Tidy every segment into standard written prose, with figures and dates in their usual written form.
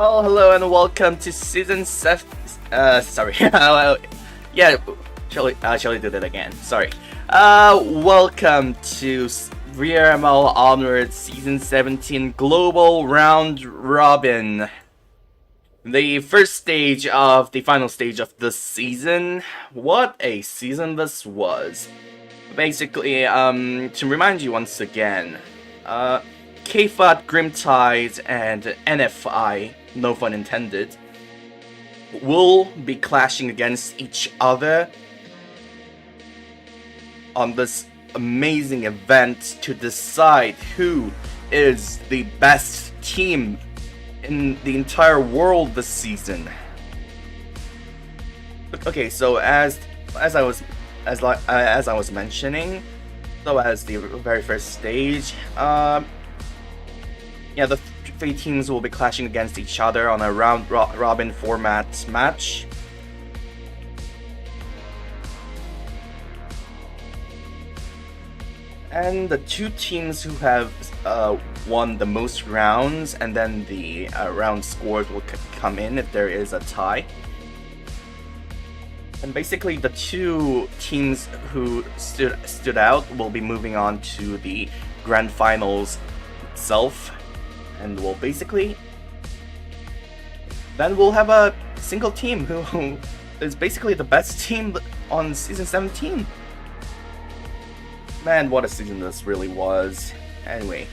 Well, hello and welcome to season 7. Sorry. Yeah, shall we do that again? Sorry. Welcome to VRML Onward season 17 Global Round Robin. The first stage of the final stage of the season. What a season this was. Basically, to remind you once again, K-FOT, Grimtide, and NFI, no fun intended, will be clashing against each other on this amazing event to decide who is the best team in the entire world this season. Okay, so as I was mentioning, so as the very first stage, yeah, the three teams will be clashing against each other on a round robin format match. And the two teams who have won the most rounds, and then the round scores will come in if there is a tie. And basically, the two teams who stood out will be moving on to the grand finals itself. And we'll basically, then we'll have a single team who is basically the best team on season 17. Man, what a season this really was. Anyway,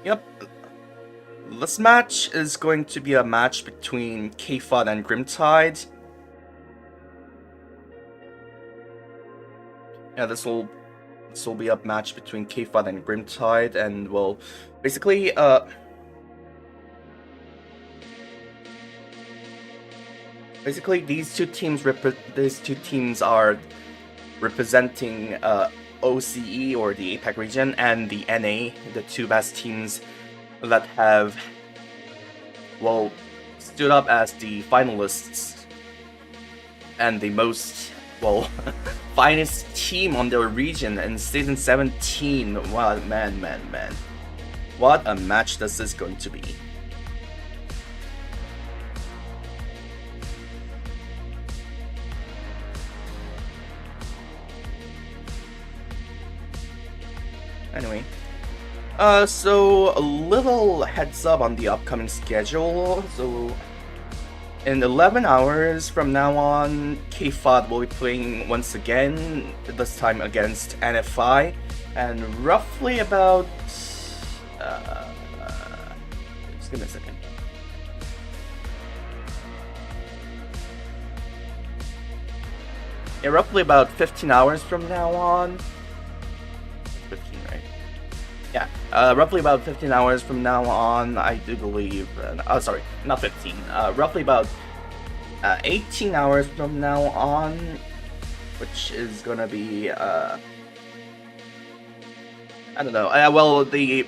yep. This match is going to be a match between K-FOT and Grimtide. Yeah, this will be a match between K-FOT and Grimtide, and well, basically, these two teams are representing OCE, or the APAC region, and the NA, the two best teams that have, well, stood up as the finalists and the most, well, finest team on their region in season 17. Wow, man. What a match this is going to be. Anyway, so a little heads up on the upcoming schedule. So in 11 hours from now on, K-FOT will be playing once again, this time against NFI, and roughly about just give me a second. Yeah, roughly about 15 hours from now on. 15, right? Yeah, roughly about 15 hours from now on, I do believe. Sorry, not 15. Roughly about 18 hours from now on, which is gonna be, I don't know. Well, the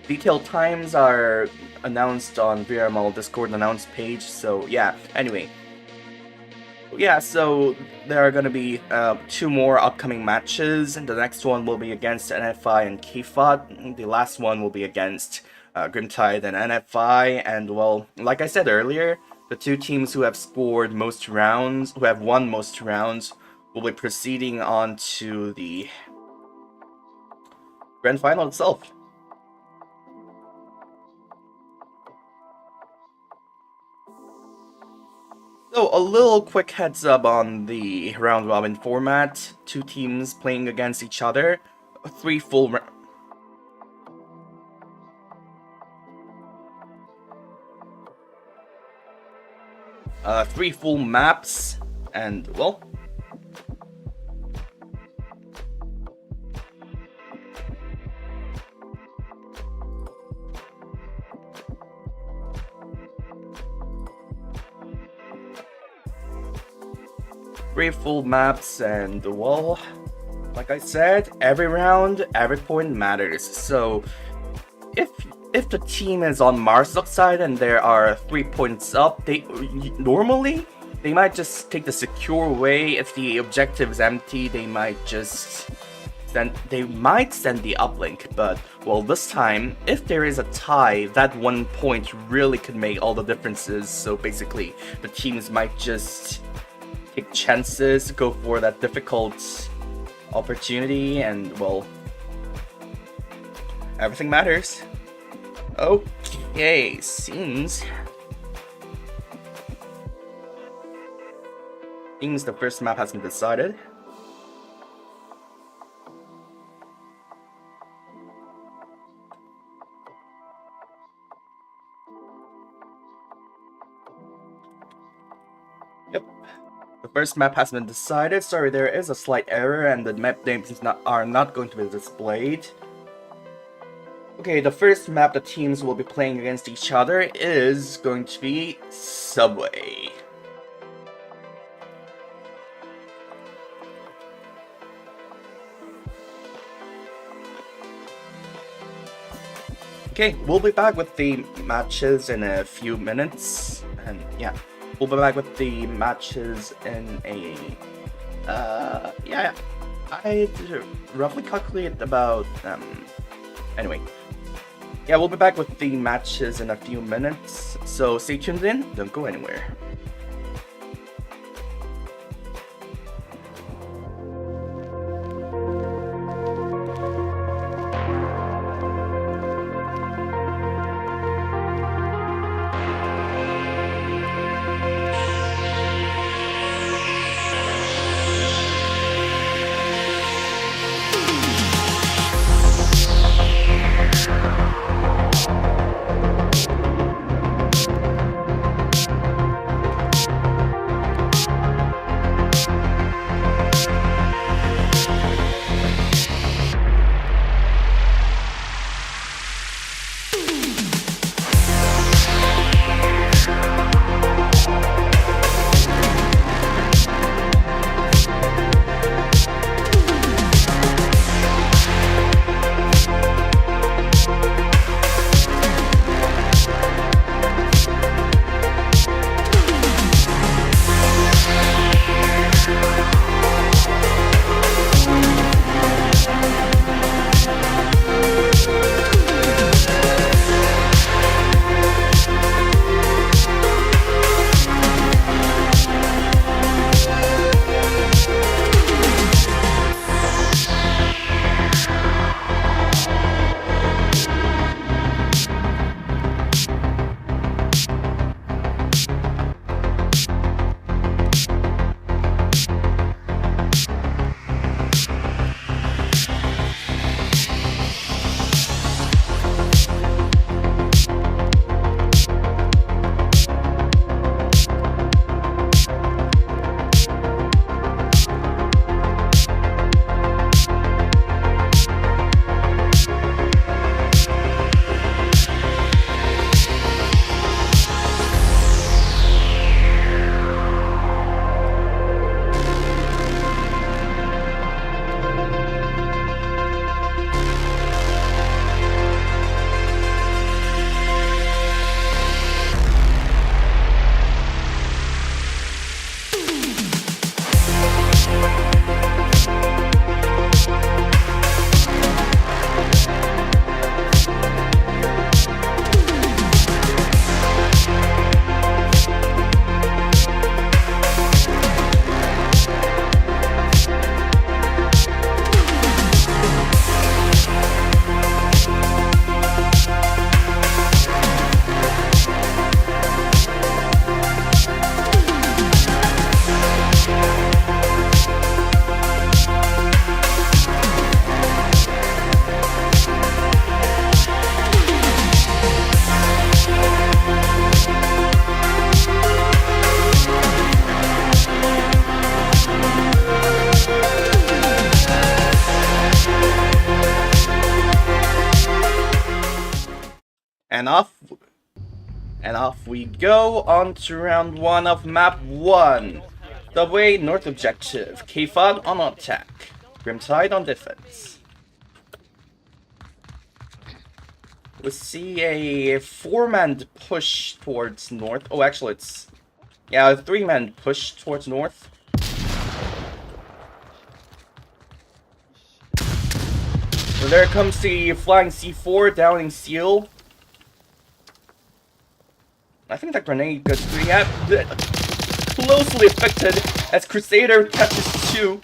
detailed times are announced on VRML Discord announce page. So yeah. Anyway. Yeah, so there are going to be two more upcoming matches, and the next one will be against NFI and K-FOT. The last one will be against Grimtide and NFI, and well, like I said earlier, the two teams who have scored most rounds, who have won most rounds, will be proceeding on to the grand final itself. So, a little quick heads up on the round robin format. Two teams playing against each other. Three full maps, and well, full maps, and well, like I said, every round, every point matters. So if the team is on Marslock side and there are 3 points up, they might just take the secure way. If the objective is empty, they might just they might send the uplink, but well, this time, if there is a tie, that 1 point really could make all the differences. So basically, the teams might just take chances, go for that difficult opportunity, and well, everything matters. Okay, seems the first map has been decided. Yep, the first map has been decided. Sorry, there is a slight error and the map names are not going to be displayed. Okay, the first map the teams will be playing against each other is going to be Subway. Okay, we'll be back with the matches in a few minutes, and yeah, we'll be back with the matches in a, yeah, I roughly calculate about, anyway. Yeah, we'll be back with the matches in a few minutes, so stay tuned in, don't go anywhere. And off we go on to round 1 of map 1. Subway North objective, K-FOT on attack, Grimtide on defense. We see a 4-man push towards north. Oh, actually it's, yeah, a 3-man push towards north. There comes the flying C4, downing seal. I think that grenade got closely affected as Crusader catches 2.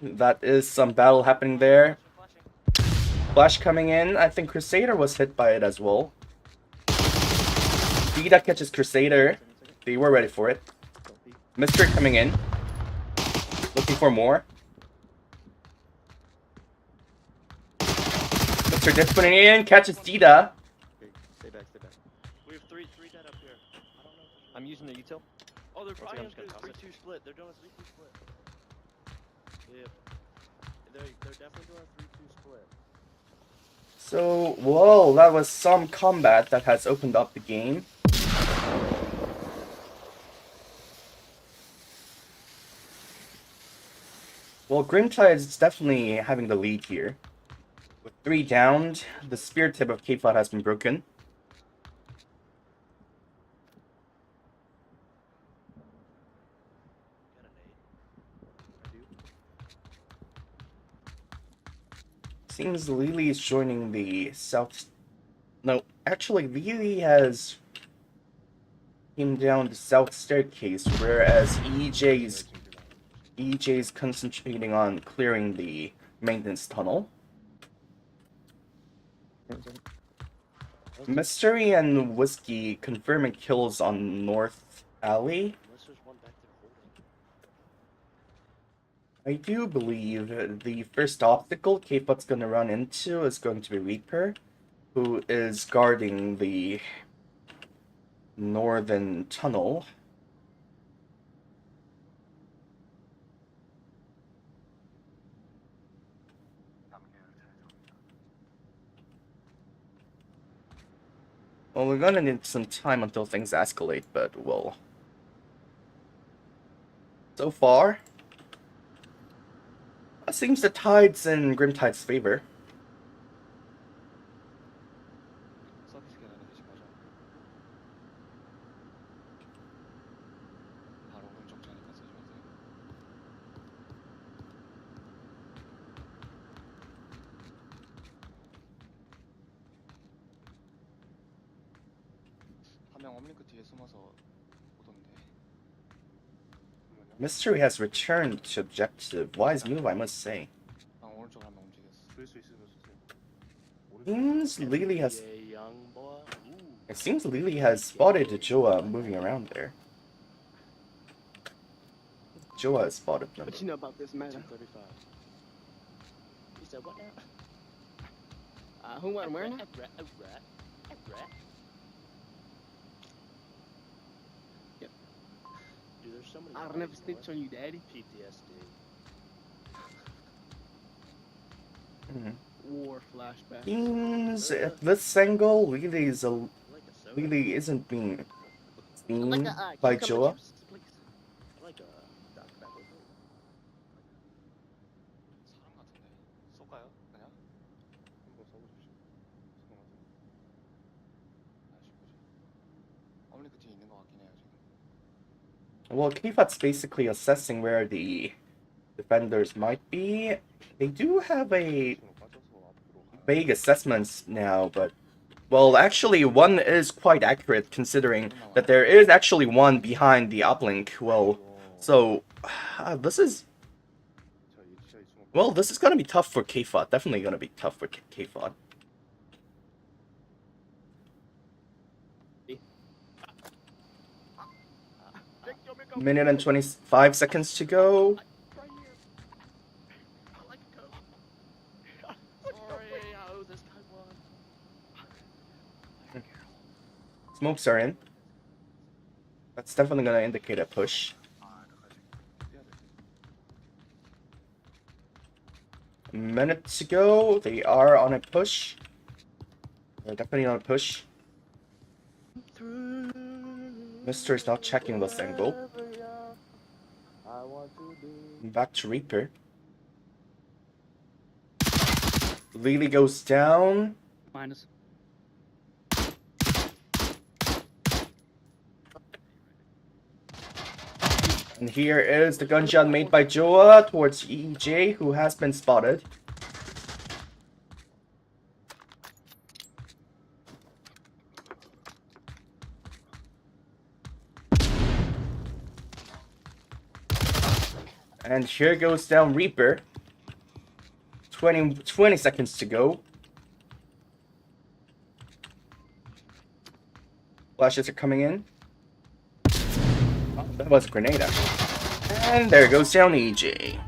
That is some battle happening there. Flash coming in. I think Crusader was hit by it as well. Vita catches Crusader. They were ready for it. Mystery coming in. Looking for more. Mr. Diff putting it in. Catches Dita. Stay back. We have three dead up here. I don't know. I'm using the util. Oh, they're probably I'm just doing gonna a toss it. 3-2 split. They're doing a 3-2 split. Yep. They're definitely doing a 3-2 split. So, whoa, that was some combat that has opened up the game. Well, Grimtide is definitely having the lead here. With 3 downed, the spear tip of K-FOT has been broken. Seems Lily is joining the south. No, actually, Lily has came down the south staircase, whereas EJ's concentrating on clearing the maintenance tunnel. Mystery and Whiskey confirming kills on North Alley. I do believe the first obstacle K-FOT's gonna run into is going to be Reaper, who is guarding the northern tunnel. Well, we're gonna need some time until things escalate, but well. So far, it seems the tide's in Grimtide's favor. 서비스 계단에 대신 가자. 바로 오른쪽 자니까 쓰시면 돼요. 한 명 업링크 뒤에 숨어서 오던데. Mystery has returned to objective. Wise move, I must say. 방 오른쪽 한 명 움직였어. 쓸수 있으면 쓰세요. Seems Lily has. Yeah, young boy. It seems Lily has spotted Joa moving around there. Joa has spotted them. What you know about this matter? 35. You said what now? Who wasn't wearing it? Yep. Dude, there's so many. I'll never snitch on you, Daddy. PTSD. Mhm. War flashback. Seems at this angle, Lily Like a soda. Lily isn't being seen Like a, by cucumber Joa. juice, please. I like a Dr. Pepper. 사람 같은데. 쏠까요? 그냥? 한번 써보십시오. 아쉽지. 업링크 뒤에 있는 것 같긴 해요 지금. Well, K-FOT's basically assessing where the defenders might be. They do have a vague assessments now, but well, actually, one is quite accurate considering that there is actually one behind the uplink. Well, so this is gonna be tough for K-FOT. Definitely gonna be tough for K-FOT. Minute and 25 seconds to go. Right here. I like a Coke. Sorry, I owe this guy one. Smokes are in. That's definitely gonna indicate a push. A minute to go. They are on a push. They're definitely on a push. Mister is not checking this angle. Back to Reaper. Lily goes down. Minus. And here is the gunshot made by Joa towards EJ, who has been spotted. And here goes down Reaper. 20 seconds to go. Flashes are coming in. Oh, that was a grenade, actually. And there goes down EJ.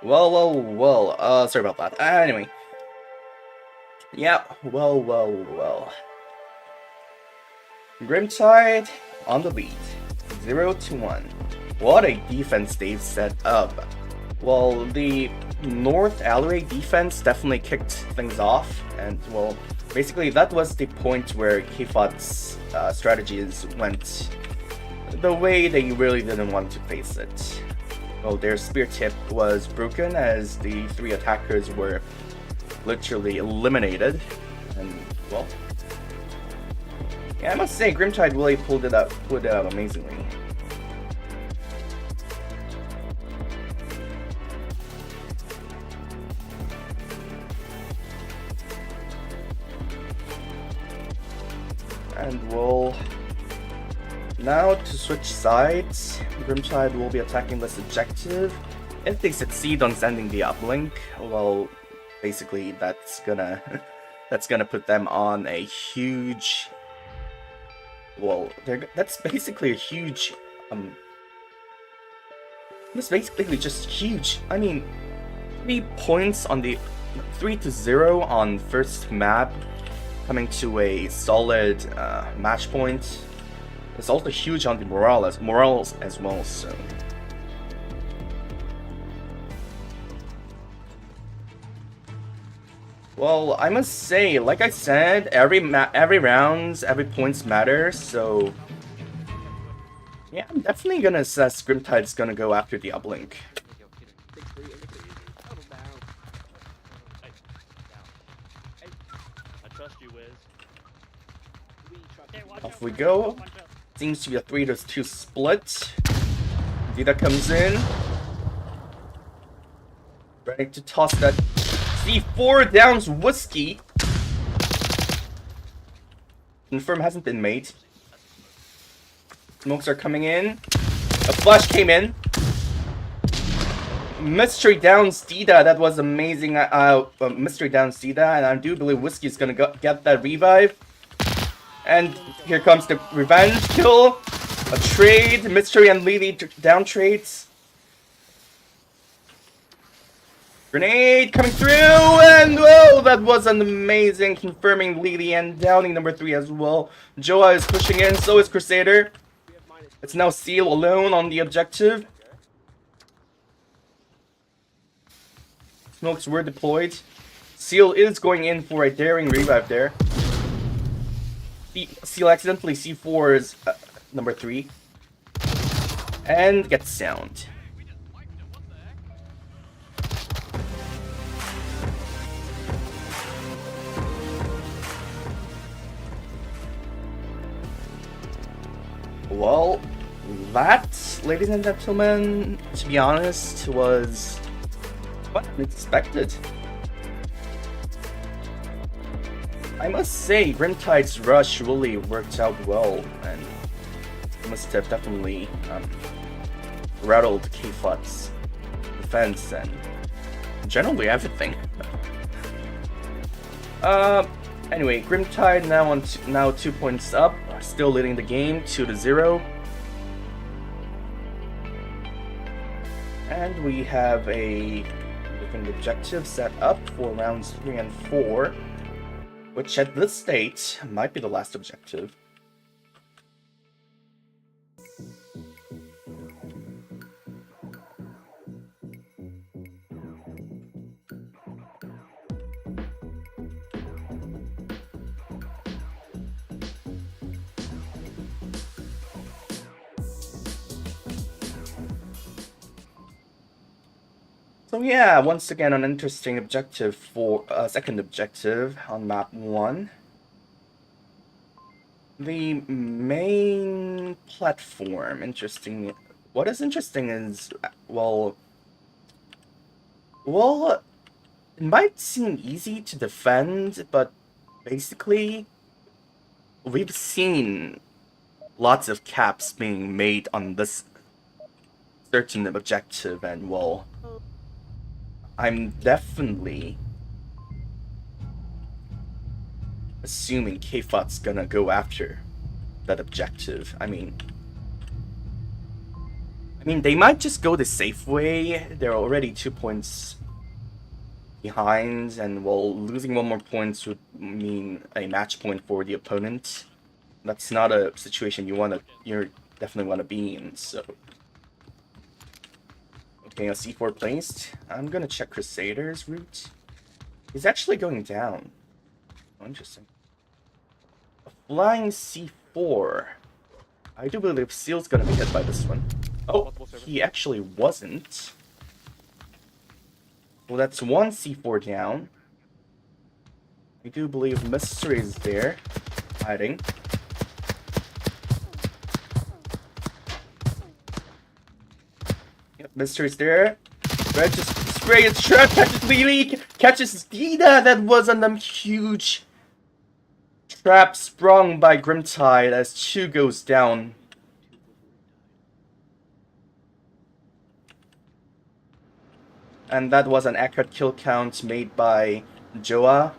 Well, sorry about that. Anyway. Yeah, well. Grimtide on the lead. 0-1. What a defense they've set up. Well, the North Alleyway defense definitely kicked things off, and well, basically that was the point where K-FOT's strategies went the way they really didn't want to face it. Well, their spear tip was broken as the 3 attackers were literally eliminated, and well, yeah, I must say Grimtide really pulled it out amazingly. And we'll now to switch sides. Grimtide will be attacking this objective. If they succeed on sending the uplink, well, basically that's gonna put them on a huge. Well, that's basically a huge. That's basically just huge. I mean, 3 points on the 3-0 on first map, coming to a solid match point. It's also huge on the morals as well. So. Well, I must say, like I said, every rounds, every points matter, so yeah, I'm definitely gonna assess Grimtide's gonna go after the uplink. I trust you, Wiz. Off we go. Seems to be a 3-2 split. Dita comes in. Ready to toss that C4 downs Whiskey. Confirm hasn't been made. Smokes are coming in. A flash came in. Mystery downs Dita. That was amazing. Mystery downs Dita, and I do believe Whiskey's gonna get that revive. And here comes the revenge kill. A trade. Mystery and Lily down trades. Grenade coming through, and oh, that was an amazing, confirming Lily and downing number 3 as well. Joa is pushing in, so is Crusader. It's now Seal alone on the objective. Smokes were deployed. Seal is going in for a daring revive there. Seal accidentally C4's number 3. And gets sound. Well, that, ladies and gentlemen, to be honest, was quite unexpected. I must say, Grimtide's rush really worked out well, and must have definitely rattled K-FOT's defense and generally everything. Anyway, Grimtide now 2 points up, still leading the game 2-0. And we have a different objective set up for rounds 3 and 4, which at this stage might be the last objective. So yeah, once again, an interesting objective for second objective on map 1. The main platform, interesting. What is interesting is, well, it might seem easy to defend, but basically, we've seen lots of caps being made on this certain objective, and well, I'm definitely assuming K-FOT's gonna go after that objective. I mean, they might just go the safe way. They're already 2 points behind, and well, losing 1 more point would mean a match point for the opponent. That's not a situation you're definitely wanna be in. So, okay, a C4 placed. I'm gonna check Crusader's route. He's actually going down. Oh, interesting. A flying C4. I do believe Seal's gonna be hit by this one. Oh, he actually wasn't. Well, that's 1 C4 down. I do believe Mystery is there, hiding. Yep, Mystery's there. Red just spray its trap, catches Lily, catches Dina. That was a huge trap sprung by Grimtide as 2 goes down. And that was an accurate kill count made by Joa.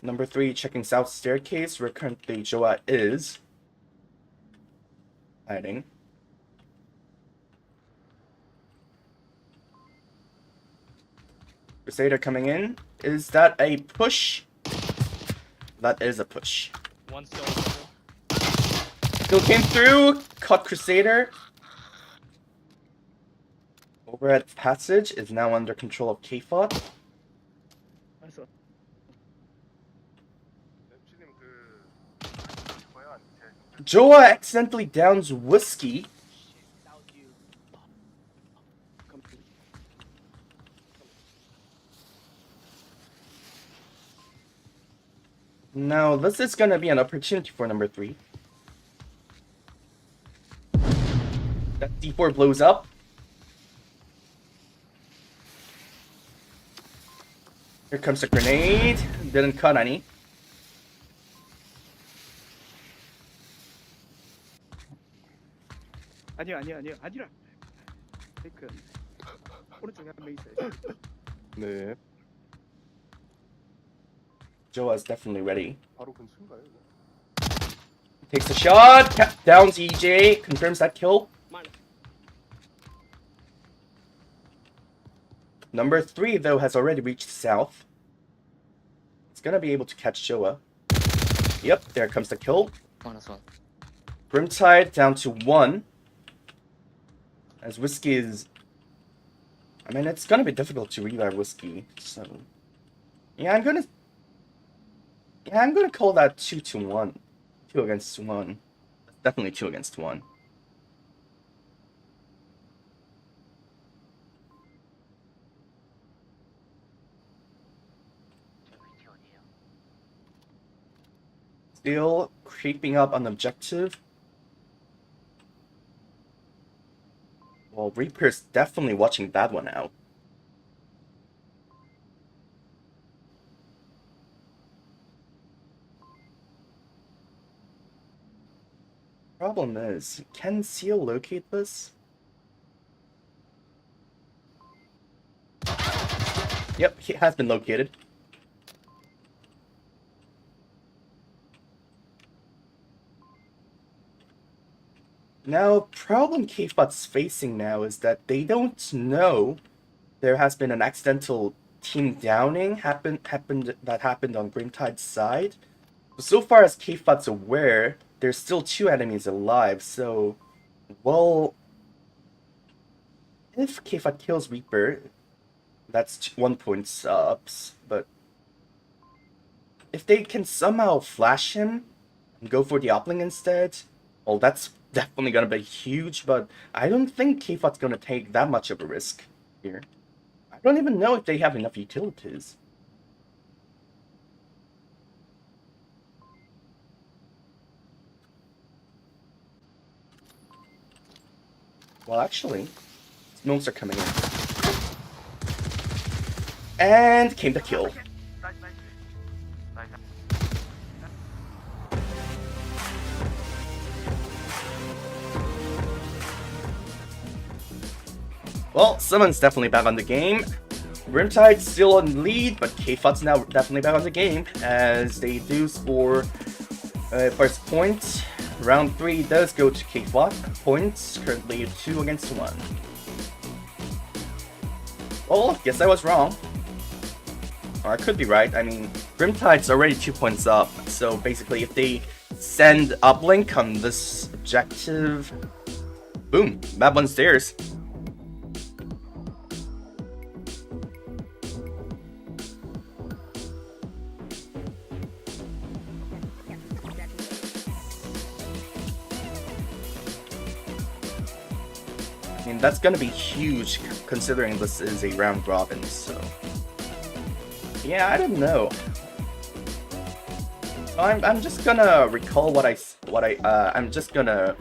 Number 3, checking south staircase, where currently Joa is hiding. Crusader coming in. Is that a push? That is a push. One still. Still came through. Caught Crusader. Overhead passage is now under control of K-FOT. MC님 그 뭐야? Joa accidentally downs Whiskey. Now, this is gonna be an opportunity for number 3. That D4 blows up. Here comes a grenade. Didn't cut any. 아니야. 테이크. 오른쪽에 한 명 있어요. 네. Joa is definitely ready. 바로 근처인가요? 이거? Takes a shot. Downs EJ. Confirms that kill. Number 3, though, has already reached south. It's gonna be able to catch Joa. Yep, there comes the kill. -1. Grimtide down to 1. As Whiskey is... I mean, it's gonna be difficult to revive Whiskey, so... Yeah, I'm gonna call that 2-1. 2 against 1. Definitely 2 against 1. Still creeping up on objective. Well, Reaper's definitely watching that one out. Problem is, can Seal locate this? Yep, he has been located. Now, problem K-FOT's facing now is that they don't know there has been an accidental team downing happened on Grimtide's side. So far as K-FOT's aware, there's still 2 enemies alive, so, well, if K-FOT kills Reaper, that's 1 point subs, but if they can somehow flash him, go for the uplink instead, well, that's definitely gonna be huge, but I don't think K-FOT's gonna take that much of a risk here. I don't even know if they have enough utilities. Well, actually, smokes are coming in. And came the kill. Well, someone's definitely back on the game. Grimtide's still on lead, but K-FOT's now definitely back on the game, as they do score first point. Round 3 does go to K-FOT. Points currently 2 against 1. Well, guess I was wrong. Or I could be right. I mean, Grimtide's already 2 points up, so basically if they send uplink on this objective, boom, map 1's theirs. I mean, that's gonna be huge considering this is a round robin, so yeah, I don't know. So I'm just gonna recall I'm just gonna,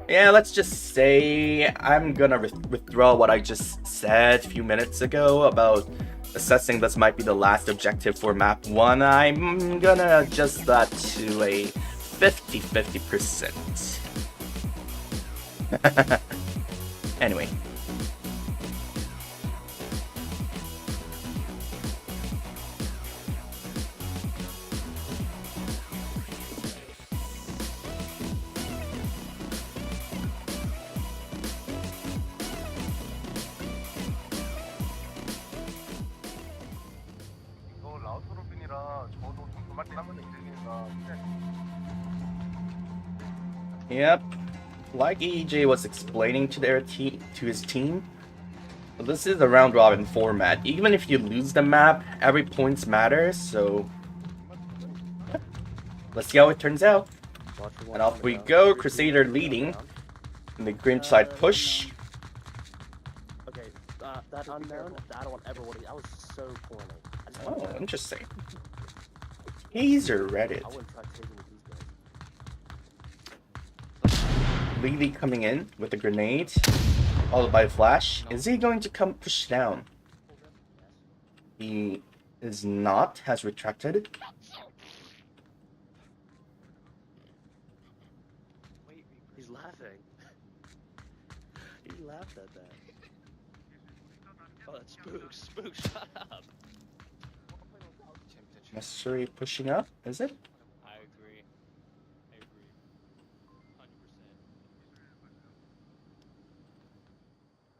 yeah, let's just say I'm gonna withdraw what I just said a few minutes ago about assessing this might be the last objective for map 1. I'm gonna adjust that to a 50-50%. Anyway. Yep. Like EJ was explaining to his team, this is a round robin format. Even if you lose the map, every point matters, so let's see how it turns out. And off we go, Crusader leading in the green side push. Okay, that unknown, I don't ever want to. I was so corny. Oh, interesting. Taser Reddit. I wouldn't try tasing with these guys. Lily coming in with a grenade, followed by a flash. Is he going to come push down? He is not, has retracted. He's laughing. He laughed at that. Oh, that's Spook. Spook, shut up. Mystery pushing up, is it? I agree.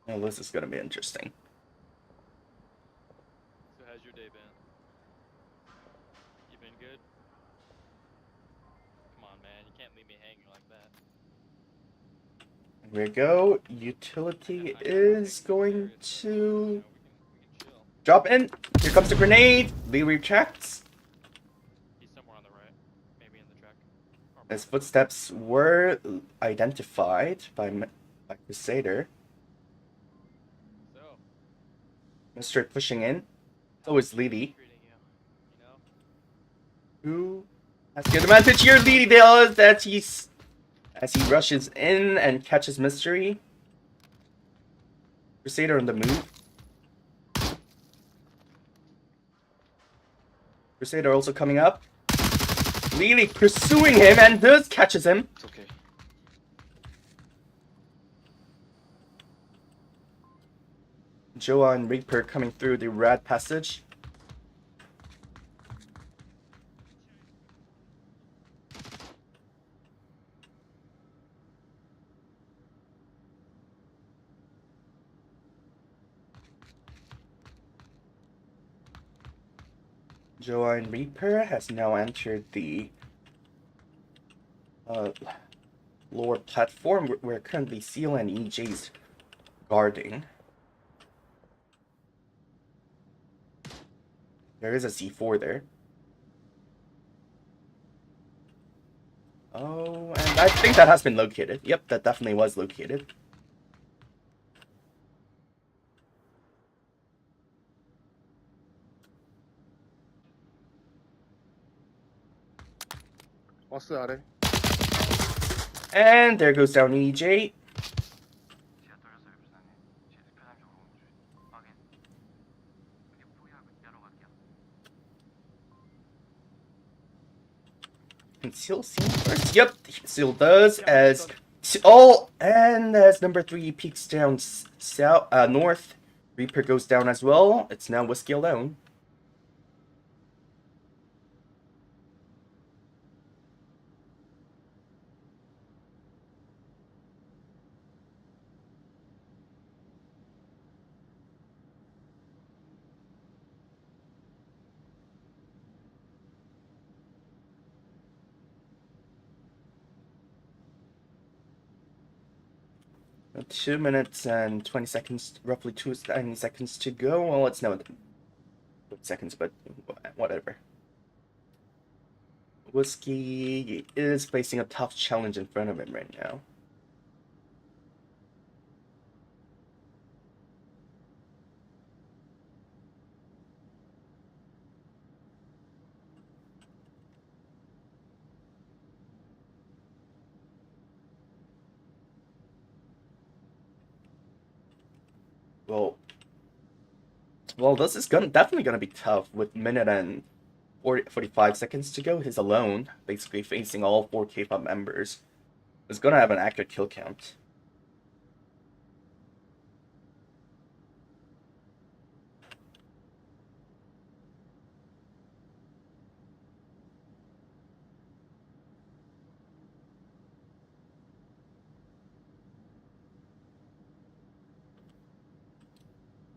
100%. Oh, this is gonna be interesting. So how's your day been? You been good? Come on, man. You can't leave me hanging like that. Here we go. Utility is going to We can chill. drop in. Here comes the grenade. Lee retracts. He's somewhere on the right. Maybe in the truck. Or His footsteps were identified by Crusader. so, Mystery pushing in. So is Lily. treating you. You know? Who has good advantage here? Lily does that as he rushes in and catches Mystery. Crusader on the move. Crusader also coming up. Lily pursuing him and does catches him. It's okay. Joa and Reaper coming through the red passage. Joa and Reaper has now entered the lower platform where currently Seal and EJ's guarding. There is a C4 there. Oh, and I think that has been located. Yep, that definitely was located. 버스 아래. And there goes down EJ. Can Seal see him first? Yep, Seal does. As and as number 3 peeks down south, north, Reaper goes down as well. It's now Whiskey alone. Now 2 minutes and 20 seconds, roughly 20 seconds to go. Well, it's no seconds, but whatever. Whiskey is facing a tough challenge in front of him right now. Well, this is definitely gonna be tough with minute and 45 seconds to go. He's alone, basically facing all 4 K-FOT members. He's gonna have an accurate kill count.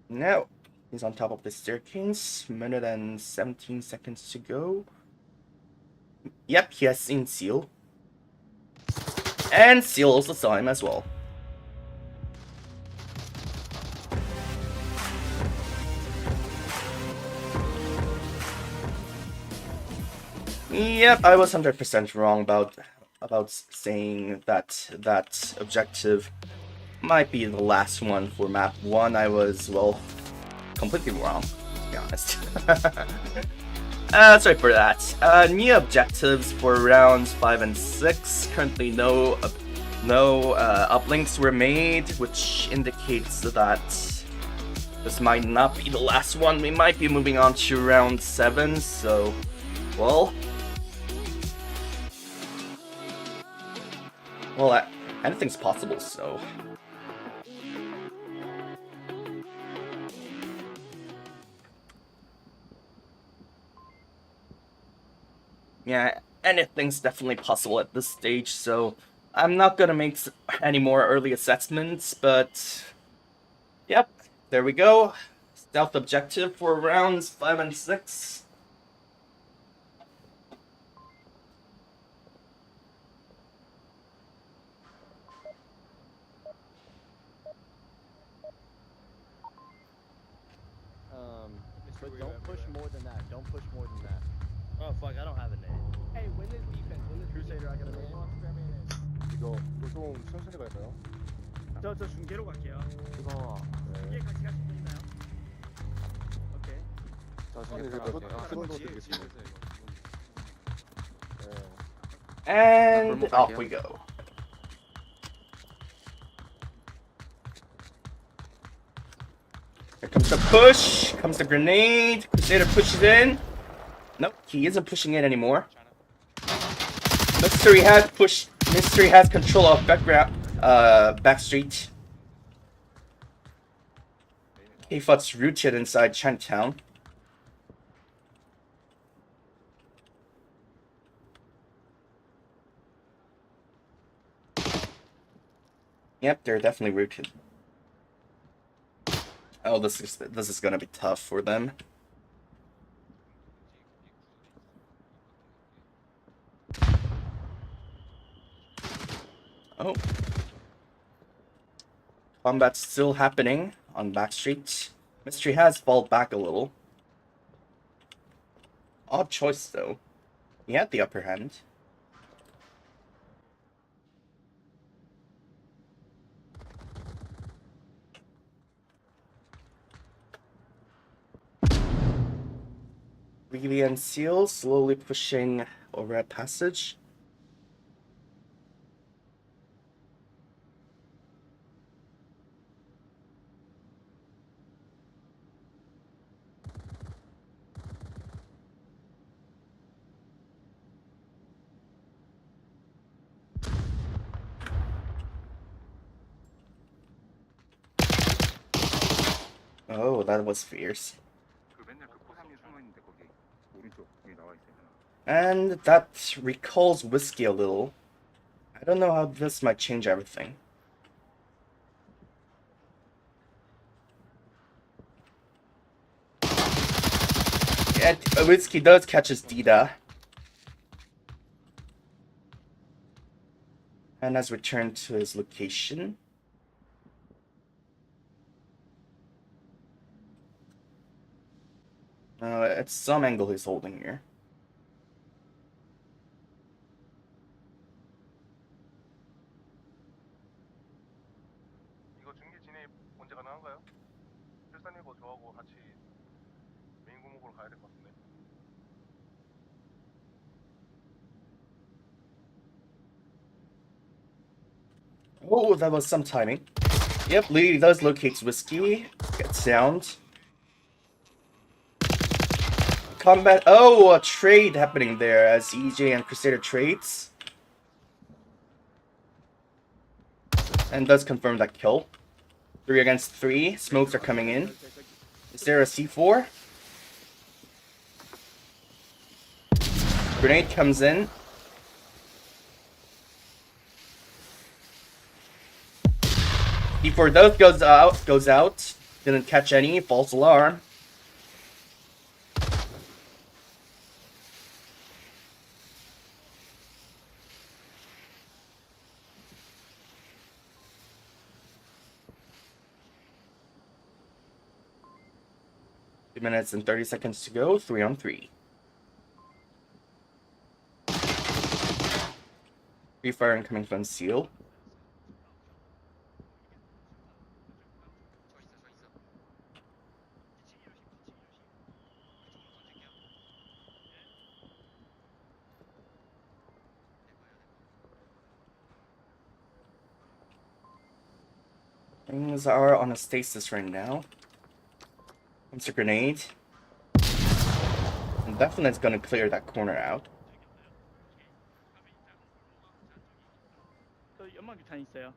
Now, he's on top of the staircase. Minute and 17 seconds to go. Yep, he has seen Seal. And Seal also saw him as well. Yep, I was 100% wrong about saying that objective might be the last one for map 1. I was, well, completely wrong, to be honest. Sorry for that. New objectives for rounds 5 and 6. Currently no uplinks were made, which indicates that this might not be the last one. We might be moving on to round 7, so, well, anything's possible, so. Yeah, anything's definitely possible at this stage, so I'm not gonna make any more early assessments, but yep, there we go. Stealth objective for rounds 5 and 6. But don't push more than that. Don't push more than that. Oh fuck, I don't have a nade. Hey, win this defense. Win this Crusader. I got a name. 이거 보통 천천히 갈까요? 저 중계로 갈게요. 이거 중계 같이 갈 수 있나요? 오케이. 자, 중계 들어갈게요. 큰 거 드리겠습니다. 네. And off we go. Here comes the push, comes the grenade. Crusader pushes in. Nope, he isn't pushing in anymore. Mystery has control of Backstreet. K-FOT's rooted inside Chinatown. Yep, they're definitely rooted. Oh, this is gonna be tough for them. Oh. Combat's still happening on Backstreet. Mystery has fallen back a little. Odd choice, though. He had the upper hand. Lily and Seal slowly pushing over a passage. Oh, that was fierce. 그 맨날 그 포상에 숨어 있는데 거기 오른쪽 여기 나와 있어요. And that recalls Whiskey a little. I don't know how this might change everything. Yeah, Whiskey does catch his Dita. And has returned to his location. It's some angle he's holding here. 이거 중계 진입 언제 가능한가요? 필사님과 저하고 같이 메인 공목으로 가야 될 것 같은데. Oh, that was some timing. Yep, Lee does locate Whiskey. Gets downed. Combat. Oh, a trade happening there as EJ and Crusader trades. And does confirm that kill. 3 against 3. Smokes are coming in. Is there a C4? Grenade comes in. C4 does goes out. Didn't catch any. False alarm. Minutes and 30 seconds to go. 3 on 3. Free fire incoming from Seal. Things are on a stasis right now. Comes a grenade. And definitely it's gonna clear that corner out. 저 연막이 다 있어요.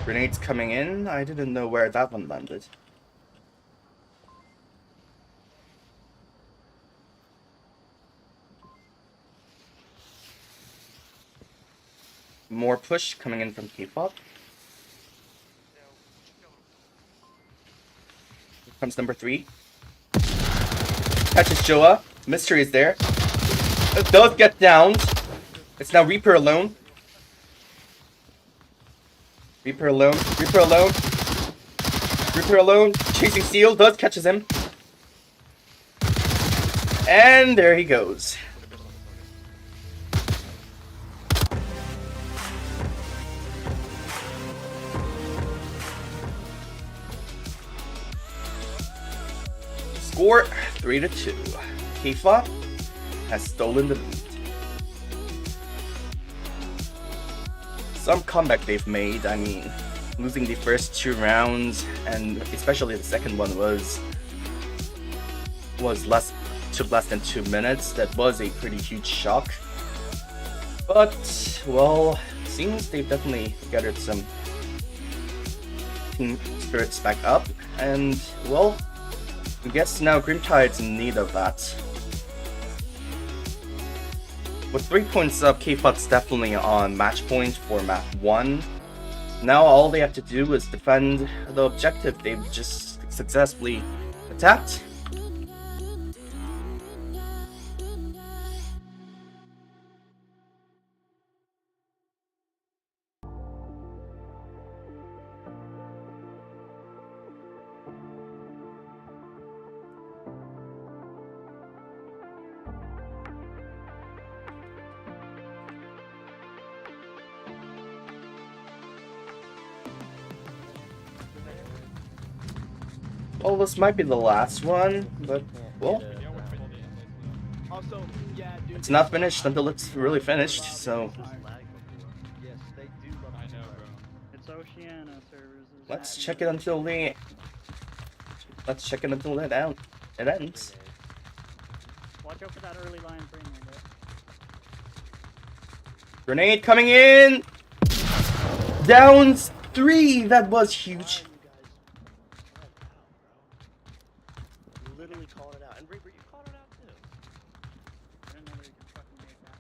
Grenades coming in. I didn't know where that one landed. More push coming in from K-FOT. Here comes number 3. Catches Joa. Mystery is there. It does get downed. It's now Reaper alone. Reaper alone. Reaper alone. Reaper alone. Chasing Seal. Does catches him. And there he goes. Score 3-2. K-FOT has stolen the lead. Some comeback they've made. I mean, losing the first 2 rounds and especially the second one was took less than 2 minutes. That was a pretty huge shock. But well, seems they've definitely gathered some team spirits back up, and well, I guess now Grimtide's in need of that. With 3 points up, K-FOT's definitely on match point for map 1. Now all they have to do is defend the objective they've just successfully attacked. Well, this might be the last one, but well, Also, yeah, dude. it's not finished until it's really finished. So Yes, they do love I to know, fire. bro. It's Oceana servers. let's check it until it out. It ends. Watch out for that early line frame rate. Grenade coming in. Downs 3. That was huge. You guys. You literally called it out. And Reaper, you called it out too. I didn't know they could fucking make that.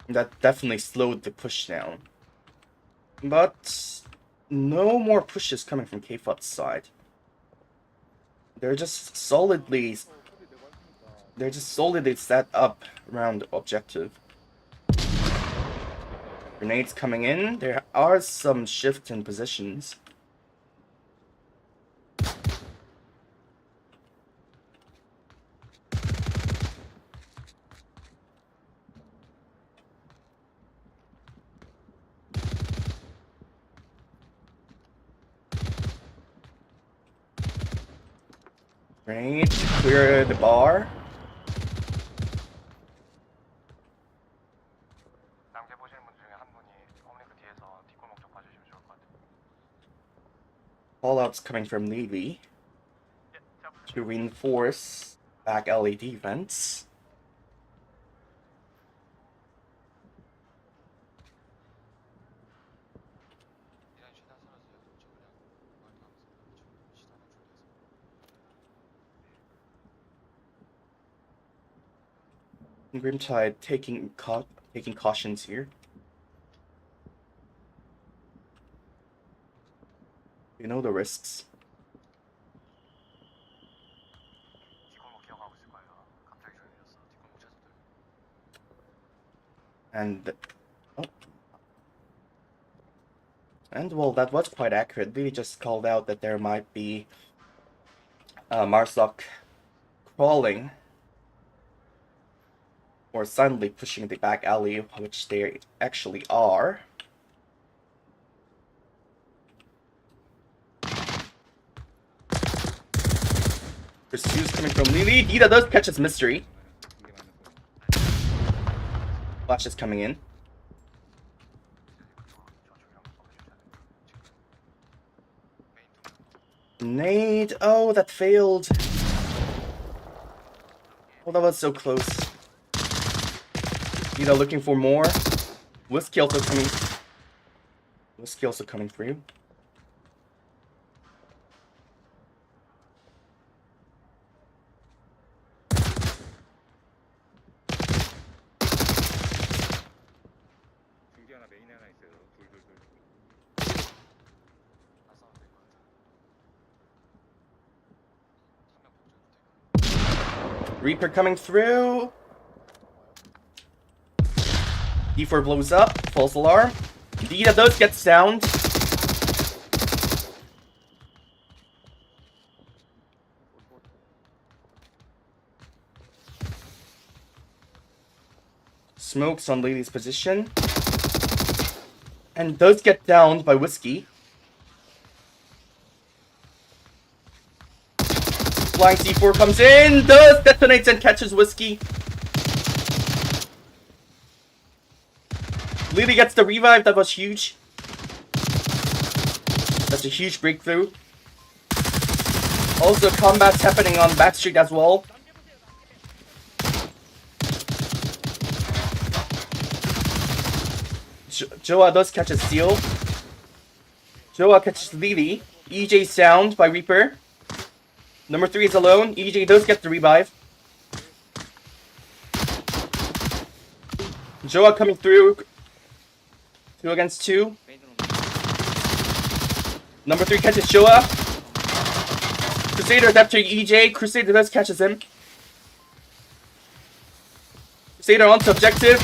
That definitely slowed the push down. But no more pushes coming from K-FOT's side. They're just solidly set up around the objective. Grenades coming in. There are some shifts in positions. Grenade to clear the bar. 남게 보시는 분 중에 한 분이 어머니그 뒤에서 뒷골목 좀 봐주시면 좋을 것 같아요. Fallout's coming from Levy to reinforce back alley defense. Grimtide taking cautions here. You know the risks. 뒷골목 기억하고 있을 거예요. 갑자기 조용해졌어. 뒷골목 찾아도. And well, that was quite accurate. They just called out that there might be Marsoc crawling or suddenly pushing the back alley, which they actually are. Pursues coming from Lily. Dita does catch his mystery. Flash is coming in. Nade. Oh, that failed. Oh, that was so close. Dita looking for more. Whiskey also coming. Whiskey also coming for you. 중계 하나 메인에 하나 있어요. 둘. Reaper coming through. D4 blows up. False alarm. Dita does get downed. Smokes on Lady's position. And does get downed by Whiskey. Flying C4 comes in, does detonates and catches Whiskey. Lily gets the revive, that was huge. That's a huge breakthrough. Also, combat's happening on Backstreet as well. Joa does catch a steal. Joa catches Lily. EJ sound by Reaper. Number 3 is alone. EJ does get the revive. Joa coming through. 2 against 2. Number 3 catches Joa. Crusader is after EJ. Crusader does catches him. Crusader onto objective.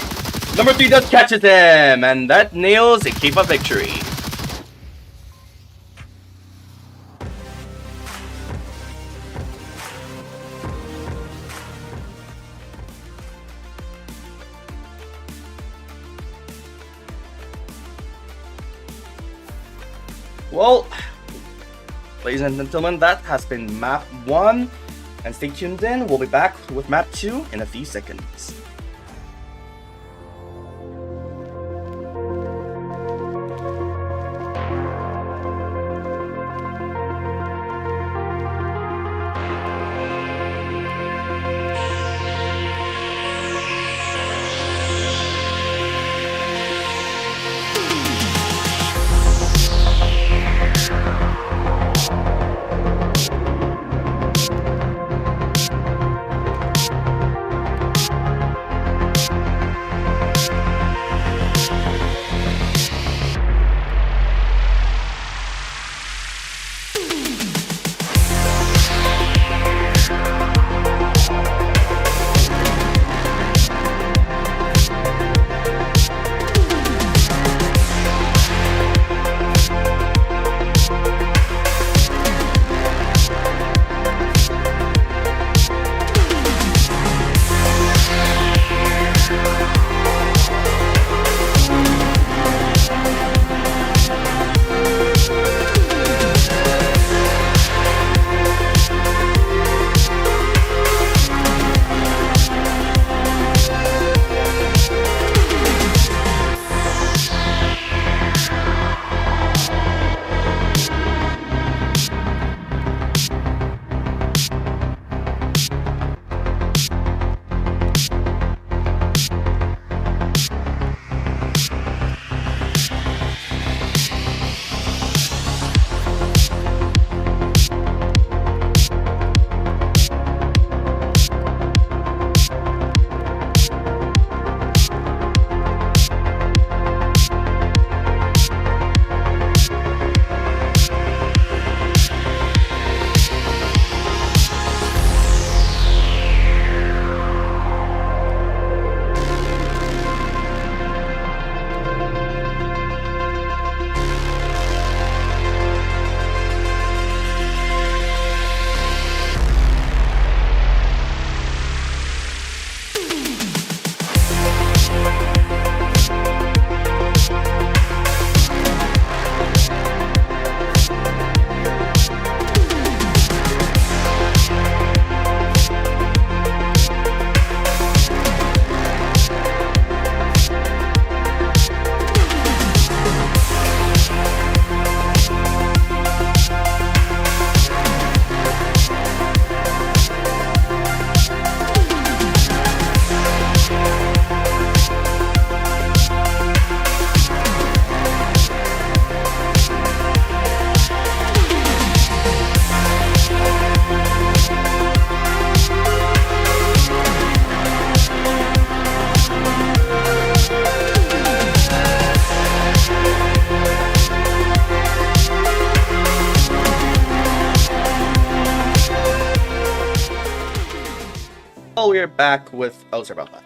Number 3 does catches him. And that nails a K-FOT victory. Well, ladies and gentlemen, that has been map 1. And stay tuned in, we'll be back with map 2 in a few seconds. Well, we're back with... Oh, sorry about that.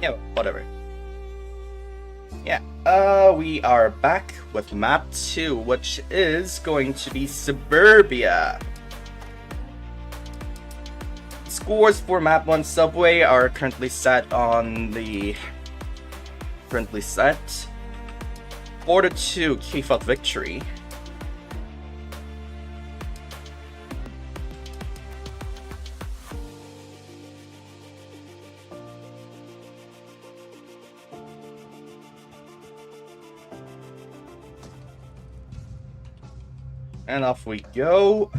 Yeah, whatever. Yeah, we are back with map 2, which is going to be Suburbia. Scores for map 1 Subway are currently set on the... Currently set 4-2 K-FOT victory. And off we go.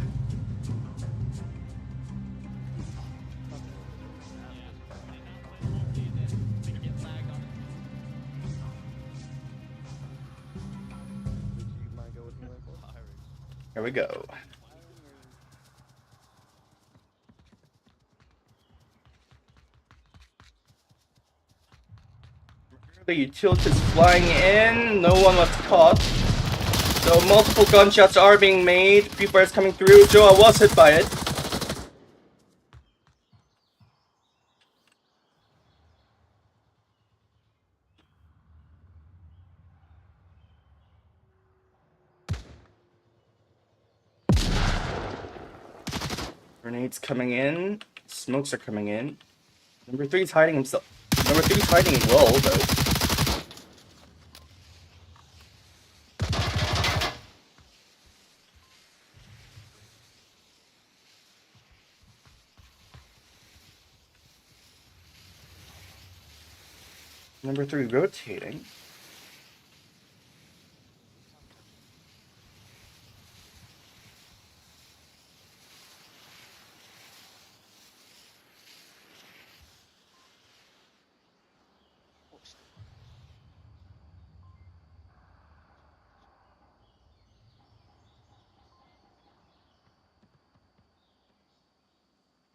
Here we go. The utilities flying in, no one was caught. So multiple gunshots are being made. People are coming through. Joa was hit by it. Grenades coming in. Smokes are coming in. Number 3 is hiding himself. Number 3 is hiding well, though. Number 3 rotating.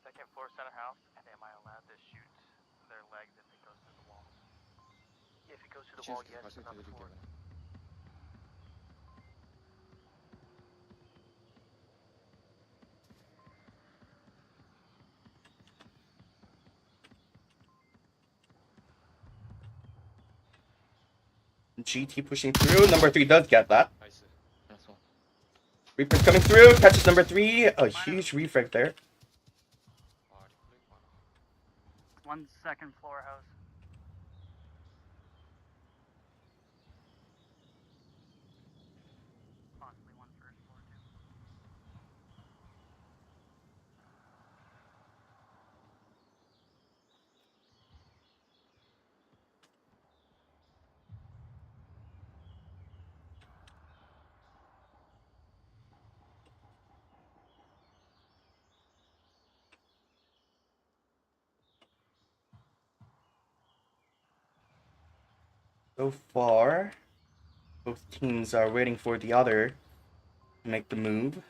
Second floor center house, and am I allowed to shoot their legs if it goes through the wall? If it goes through the wall, yes, but not the floor. GT pushing through. Number 3 does get that. 나이스. 알았어. Reaper's coming through. Catches number 3. A huge refrag there. 아, 리플레이 많아. One second floor house. Possibly one first floor too. So far, both teams are waiting for the other to make the move.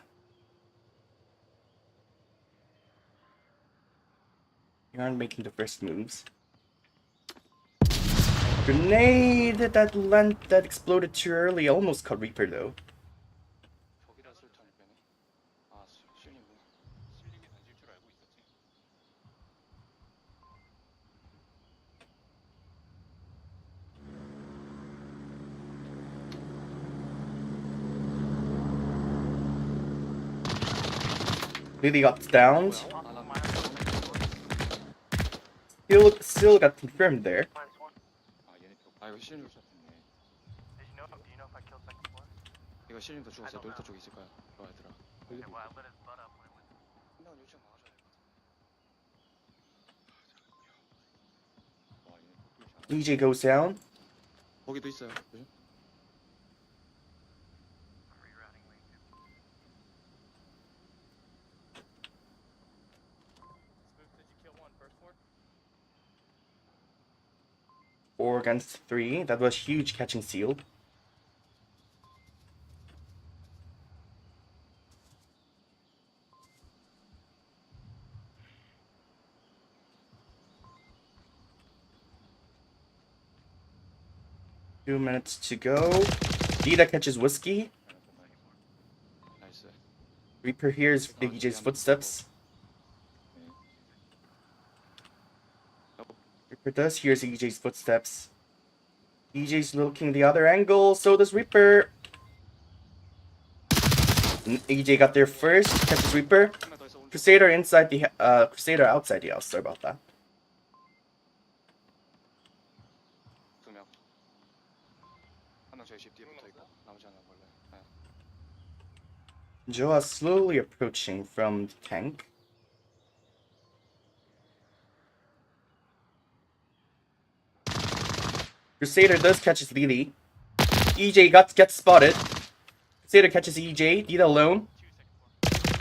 They aren't making the first moves. Grenade that exploded too early, almost caught Reaper though. 저기다 술탄을 빼네. 아, 실링구나. 실링이 던질 줄 알고 있었지. Lily got downed. 아, 나 Still got confirmed there. Minus one. 아, 얘네 또. 아, 이거 실링도 쐈네. Do you know if I killed second floor? 이거 실링도 죽었어. 놀이터 쪽에 있을 거야. 너 얘들아. Okay, well, I lit his butt up when it went. 나 요청 나와줘야 될 것 같아. 와, 얘네 또 EJ goes down. 거기도 있어요. 그죠? I'm rerouting wing two. Smooth, did you kill one first floor? 4 against 3. That was huge catching seal. Two minutes to go. Dita catches Whiskey. 나이스. Reaper hears EJ's footsteps. Reaper does hears EJ's footsteps. EJ's looking the other angle, so does Reaper. EJ got there first, catches Reaper. 하나 더 있어. 오른쪽. Crusader inside the Crusader outside the house. Sorry about that. 두 명. 한 명 저희 집 뒤에 붙어 있고 나머지 하나 몰래. 네. Joa slowly approaching from the tank. Crusader does catches Lily. EJ gets spotted. Crusader catches EJ. Dita alone. 2 second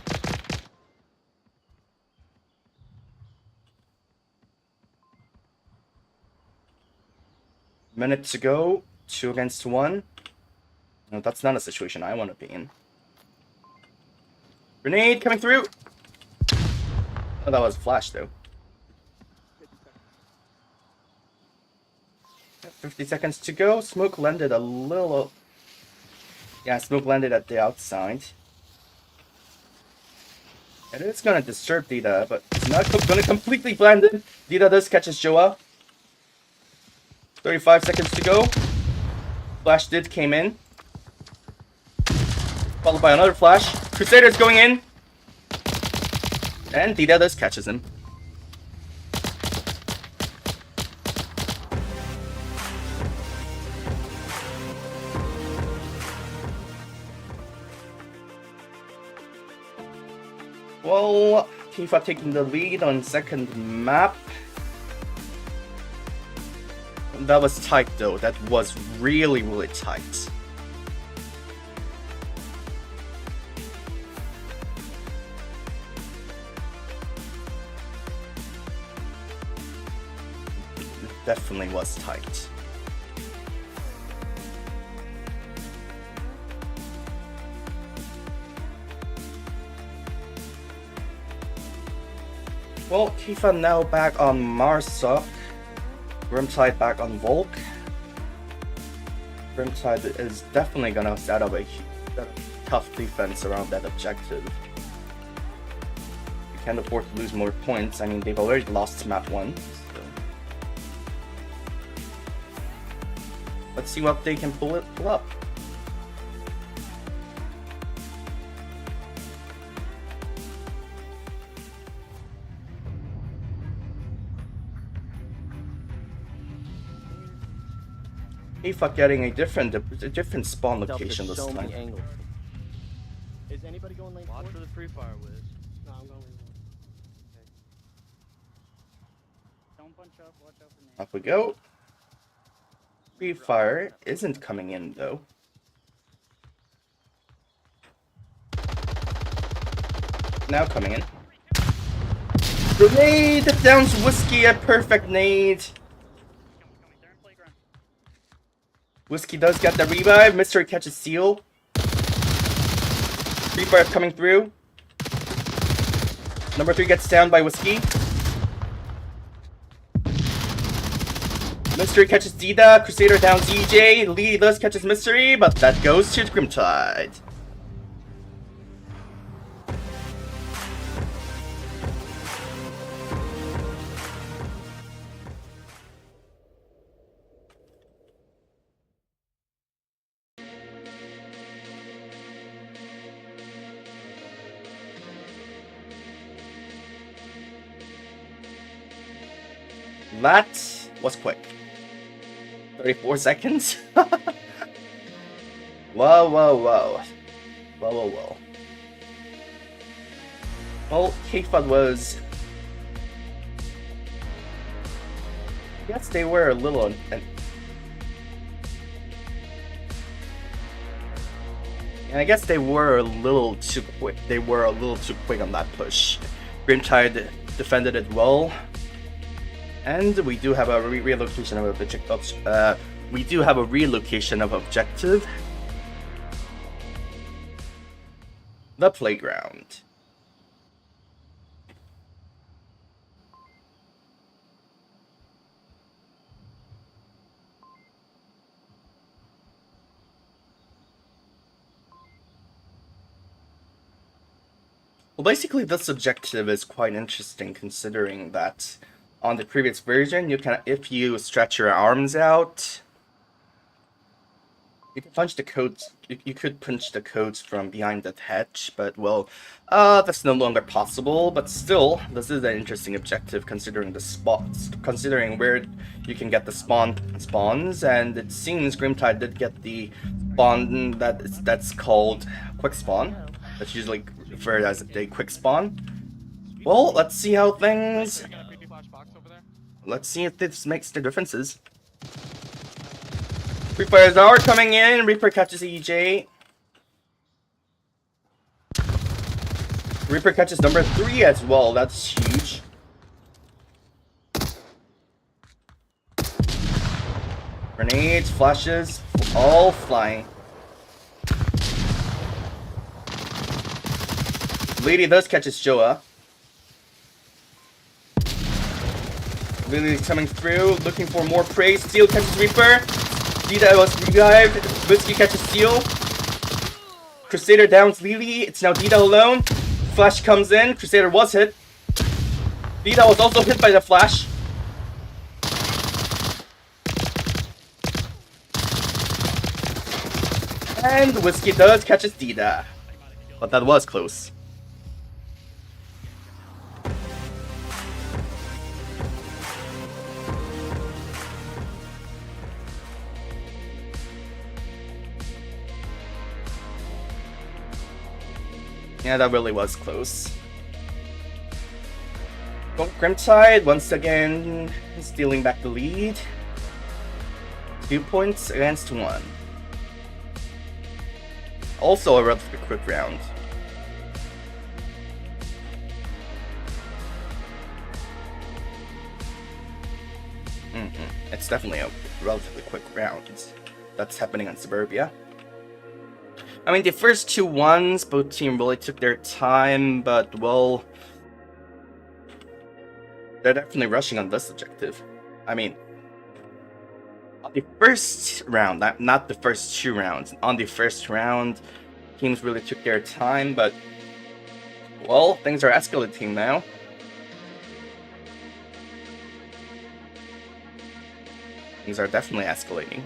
floor. Minute to go. 2 against 1. No, that's not a situation I want to be in. Grenade coming through. Oh, that was flash though. 50 seconds to go. Smoke landed a little. Yeah, smoke landed at the outside. And it's gonna disturb Dita, but it's not gonna completely blend in. Dita does catches Joa. 35 seconds to go. Flash came in. Followed by another flash. Crusader's going in. And Dita does catches him. Well, K-FOT taking the lead on second map. that was tight though. That was really, really tight. It definitely was tight. Well, K-FOT now back on Marsoc. Grimtide back on Volk. Grimtide is definitely gonna set up a tough defense around that objective. We can't afford to lose more points. I mean, they've already lost map 1. So. Let's see what they can pull up. K-FOT getting a different spawn location this time. Angles. Is anybody going lane 4? Watch for the free fire whiz. No, I'm going lane 4. Don't punch up, watch out for me. Off we go. Free fire isn't coming in though. Now coming in. Grenade! Downs Whiskey, a perfect nade. They're in playground. Whiskey does get the revive. Mystery catches Seal. Free fire coming through. Number 3 gets down by Whiskey. Mystery catches Dida. Crusader downs EJ. Lee does catches Mystery, but that goes to Grimtide. That was quick. 34 seconds? Whoa, whoa, whoa. Whoa, whoa, whoa. Well, K-FOT was... I guess they were a little... And I guess they were a little too quick. They were a little too quick on that push. Grimtide defended it well. And we do have a relocation of objective. We do have a relocation of objective. The playground. Well, basically, this objective is quite interesting, considering that on the previous version, you can, if you stretch your arms out, you can punch the codes. You could punch the codes from behind that hedge, but well, that's no longer possible. But still, this is an interesting objective considering the spots, considering where you can get the spawns, and it seems Grimtide did get the spawn that's called quick spawn. That's usually referred as a quick spawn. Well, let's see how things. Let's see if this makes the differences. Free fires are coming in. Reaper catches EJ. Reaper catches number 3 as well. That's huge. Grenades, flashes, all flying. Lady does catches Joa. Lily's coming through, looking for more prey. Steel catches Reaper. Dida was revived. Whiskey catches Steel. Crusader downs Lily. It's now Dida alone. Flash comes in. Crusader was hit. Dida was also hit by the flash. And Whiskey does catches Dida. But that was close. Yeah, that really was close. Well, Grimtide once again stealing back the lead. 2 points against 1. Also a relatively quick round. It's definitely a relatively quick round that's happening on Suburbia. I mean, the first 2 ones, both teams really took their time, but, well, they're definitely rushing on this objective. I mean, on the first round, not the first 2 rounds, on the first round, teams really took their time, but, well, things are escalating now. Things are definitely escalating.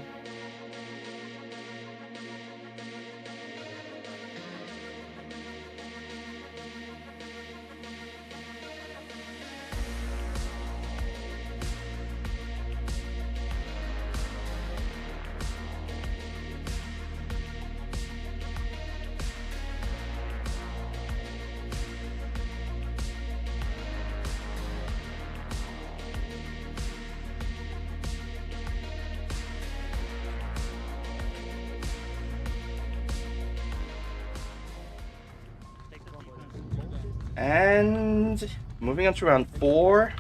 And moving on to round 4.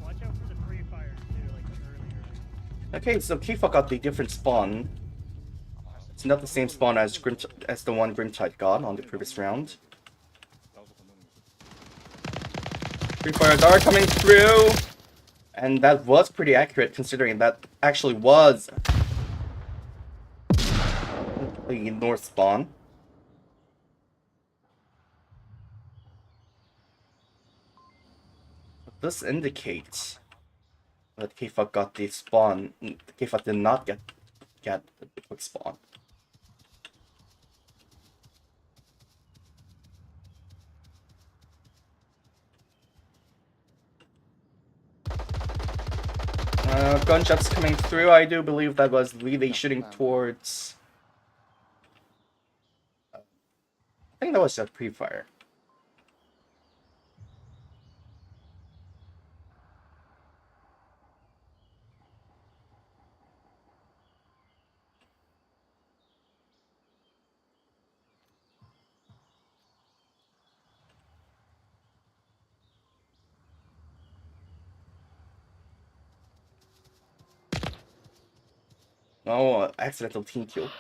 Watch out for the free fires too, like earlier. Okay, so K-FOT got the different spawn. It's not the same spawn as the one Grimtide got on the previous round. Free fires are coming through, and that was pretty accurate considering that actually was the north spawn. This indicates that K-FOT got the spawn. K-FOT did not get the quick spawn. Gunshots coming through. I do believe that was really shooting towards. I think that was a pre-fire. Oh, accidental team kill.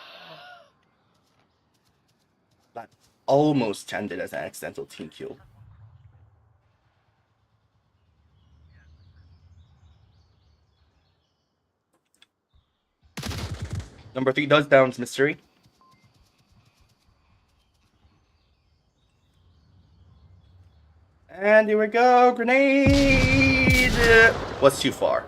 That almost ended as an accidental team kill. Number 3 does down Mystery. And here we go, grenade! Was too far.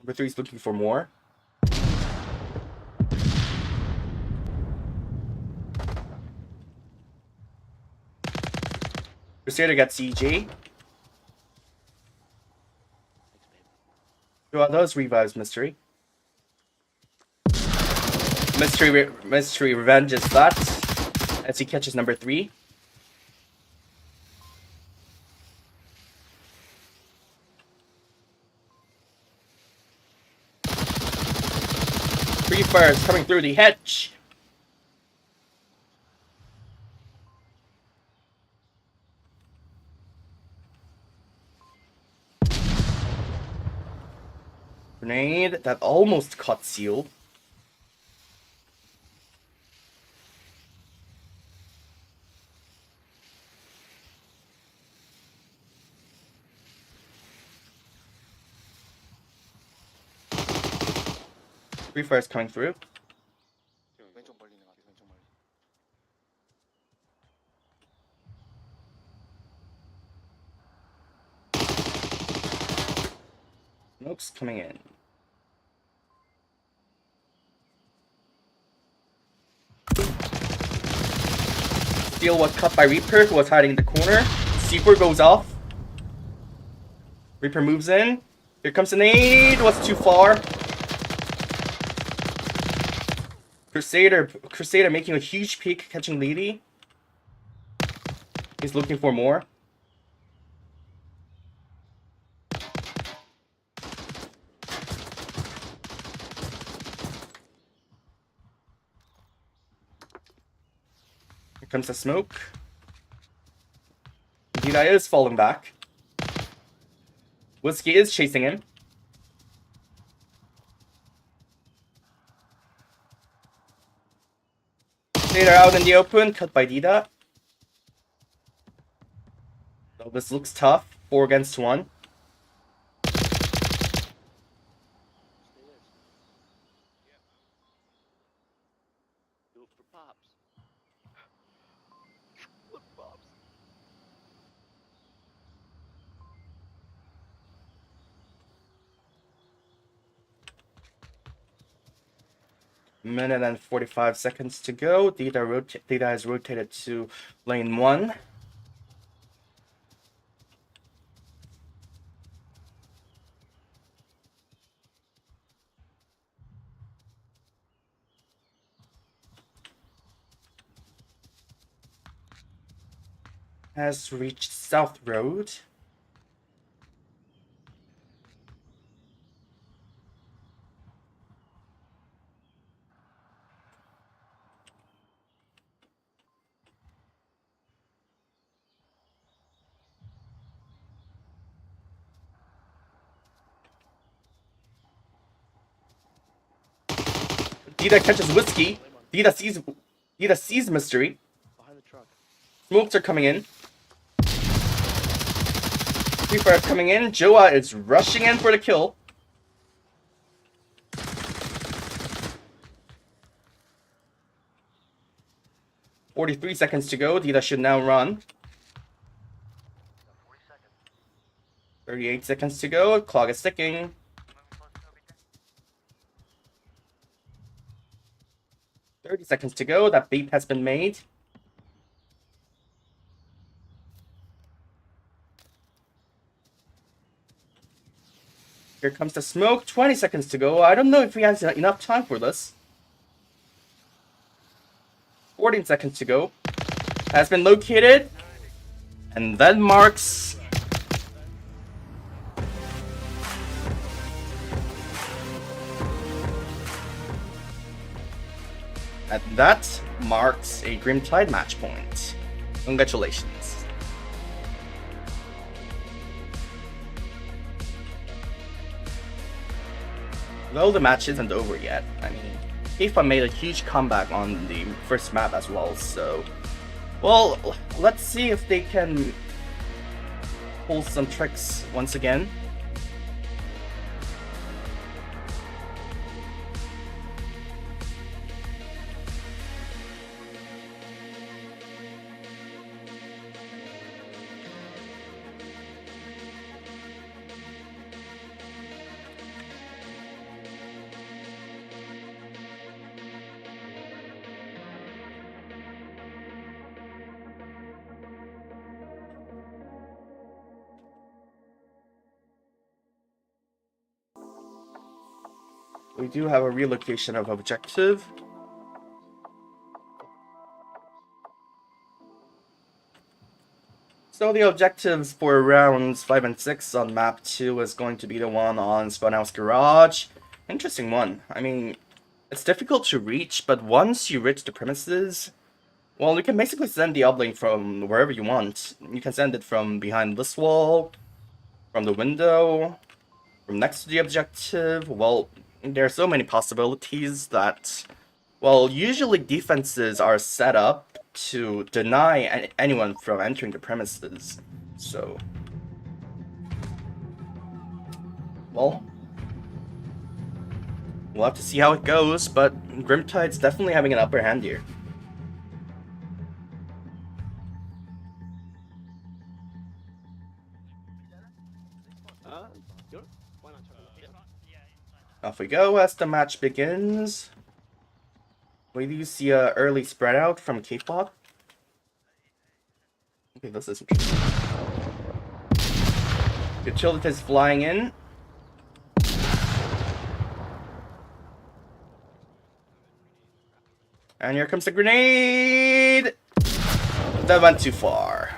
Number 3 is looking for more. Crusader got CG. Well, those revives Mystery. Mystery revenges that as he catches number 3. Free fires coming through the hedge. Grenade that almost caught Seal. Free fires coming through. 왼쪽 멀리 있는 것 같아. 왼쪽 멀리. Smokes coming in. Steel was cut by Reaper, who was hiding in the corner. C4 goes off. Reaper moves in. Here comes an aid. Was too far. Crusader making a huge peek, catching Lady. He's looking for more. Comes the smoke. Dita is falling back. Whiskey is chasing him. They're out in the open, cut by Dita. So this looks tough. 4 against 1. Do it for Pops. Look, Pops. Minute and 45 seconds to go. Dita has rotated to lane 1. Has reached South Road. Dita catches Whiskey. Dita sees Mystery. Behind the truck. Smokes are coming in. Free Fire coming in. Joa is rushing in for the kill. "43 seconds to go. Dita should now run. 40 seconds. 38 seconds to go. Clock is ticking. Moving close to OBJ. 30 seconds to go. That beep has been made. Here comes the smoke. 20 seconds to go. I don't know if he has enough time for this. 14 seconds to go. Has been located. And that marks... And that marks a Grimtide match point. Congratulations. Though the match isn't over yet, I mean, K-FOT made a huge comeback on the first map as well, so... Well, let's see if they can pull some tricks once again. We do have a relocation of objective. So the objectives for rounds 5 and 6 on map 2 is going to be the one on Spawnhouse Garage. Interesting one. I mean, it's difficult to reach, but once you reach the premises, well, you can basically send the uplink from wherever you want. You can send it from behind this wall, from the window, from next to the objective. Well, there are so many possibilities that, well, usually defenses are set up to deny anyone from entering the premises. So, well, we'll have to see how it goes, but Grimtide's definitely having an upper hand here. Good. Why not try to Off we go as the match begins. We do see a early spread out from K-FOT. Okay, this is interesting. Utilities flying in. And here comes the grenade! That went too far.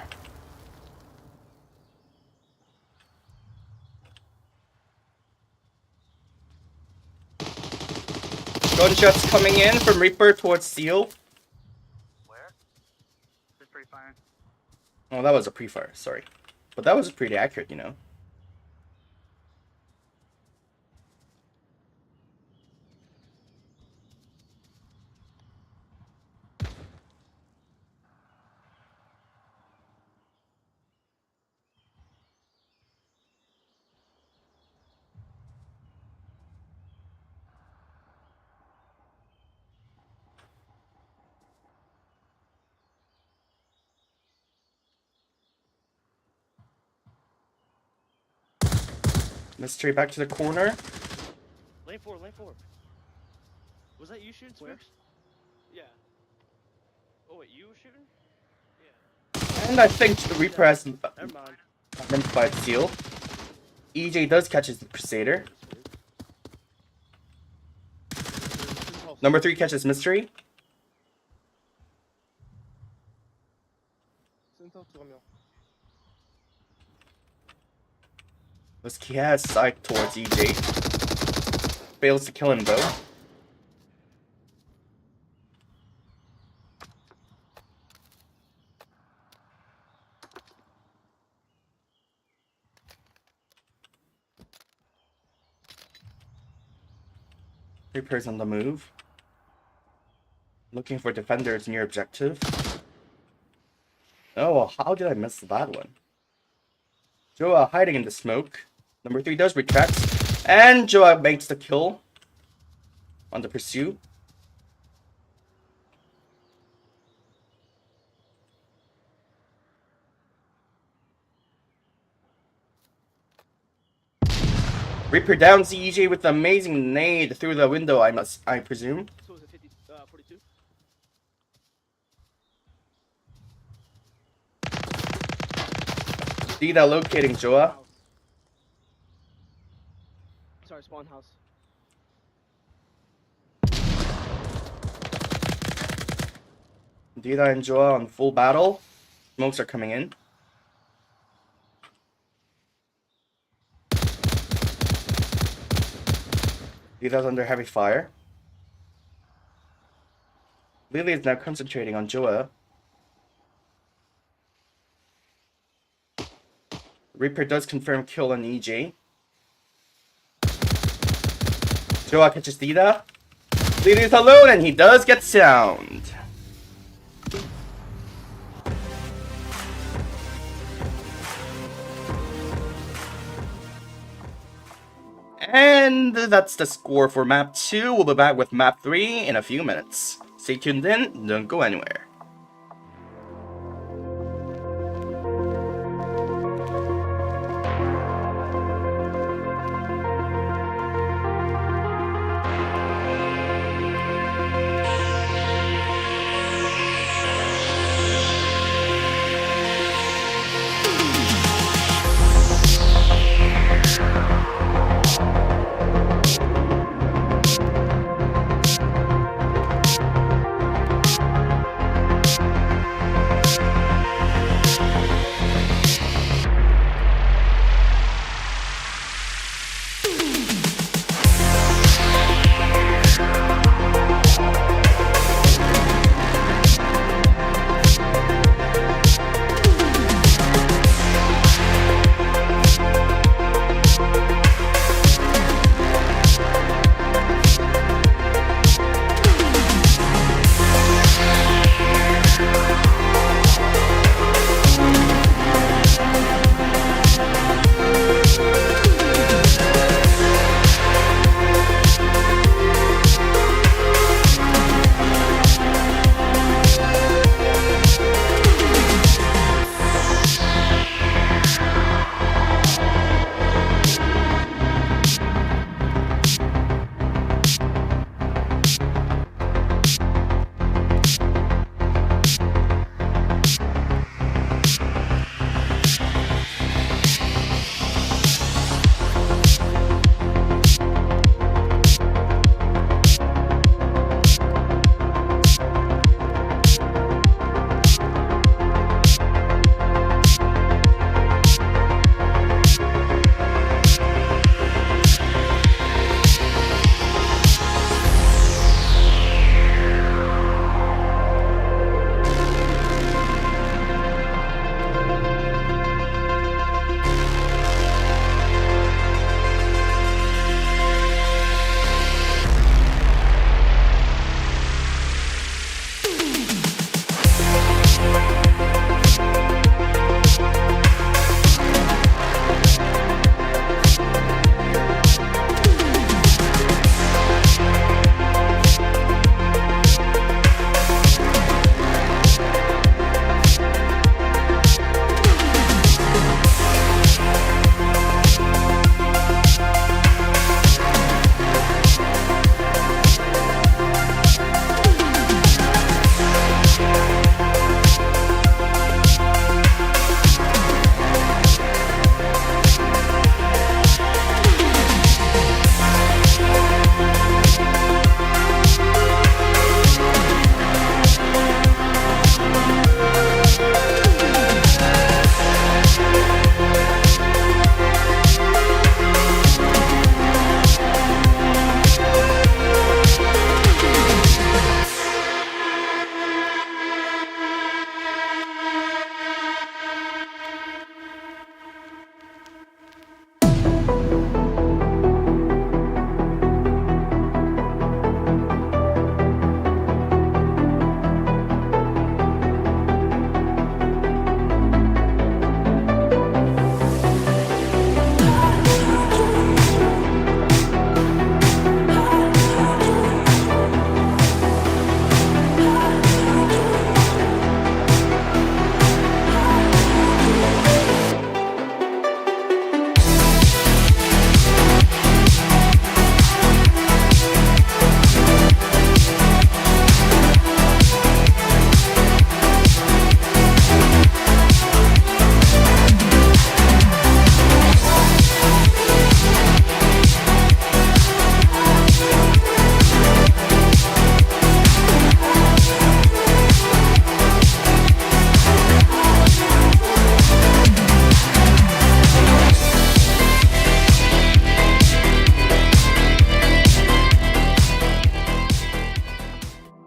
Gunshots coming in from Reaper towards Seal. Where? Oh, that was a pre-fire, sorry. But that was pretty accurate, you know. Mystery back to the corner. Lane 4, lane 4. Was that you shooting, Where? Smokes? Yeah. Oh, wait, you were shooting? Yeah. And I think the Reaper has Never mind. identified Seal. EJ does catch his Crusader. Number 3 catches Mystery. 센터 두 명. He has sight towards EJ. Fails to kill him though. Reaper's on the move. Looking for defenders near objective. Oh, how did I miss that one? Joa hiding in the smoke. Number 3 does retract. And Joa makes the kill on the pursuit. Reaper downs EJ with an amazing nade through the window, I presume. So was it 50, 42? Dida locating Joa. House. Sorry, spawn house. Dida and Joa on full battle. Smokes are coming in. Dida's under heavy fire. Lily is now concentrating on Joa. Reaper does confirm kill on EJ. Joa catches Dida. Lily is alone and he does get sound. And that's the score for map 2. We'll be back with map 3 in a few minutes. Stay tuned in, don't go anywhere.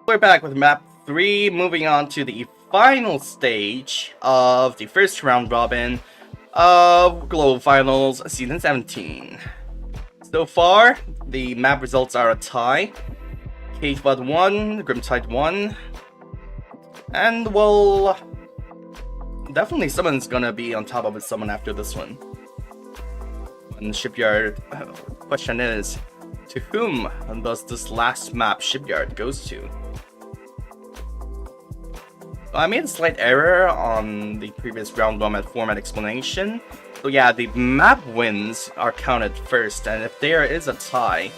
We're back with map 3, moving on to the final stage of the first round robin of Global Finals Season 17. So far, the map results are a tie. K-FOT 1, Grimtide 1, and well, definitely someone's gonna be on top of someone after this one. And Shipyard, question is, to whom does this last map Shipyard goes to? I made a slight error on the previous round 1 format explanation. So yeah, the map wins are counted first, and if there is a tie,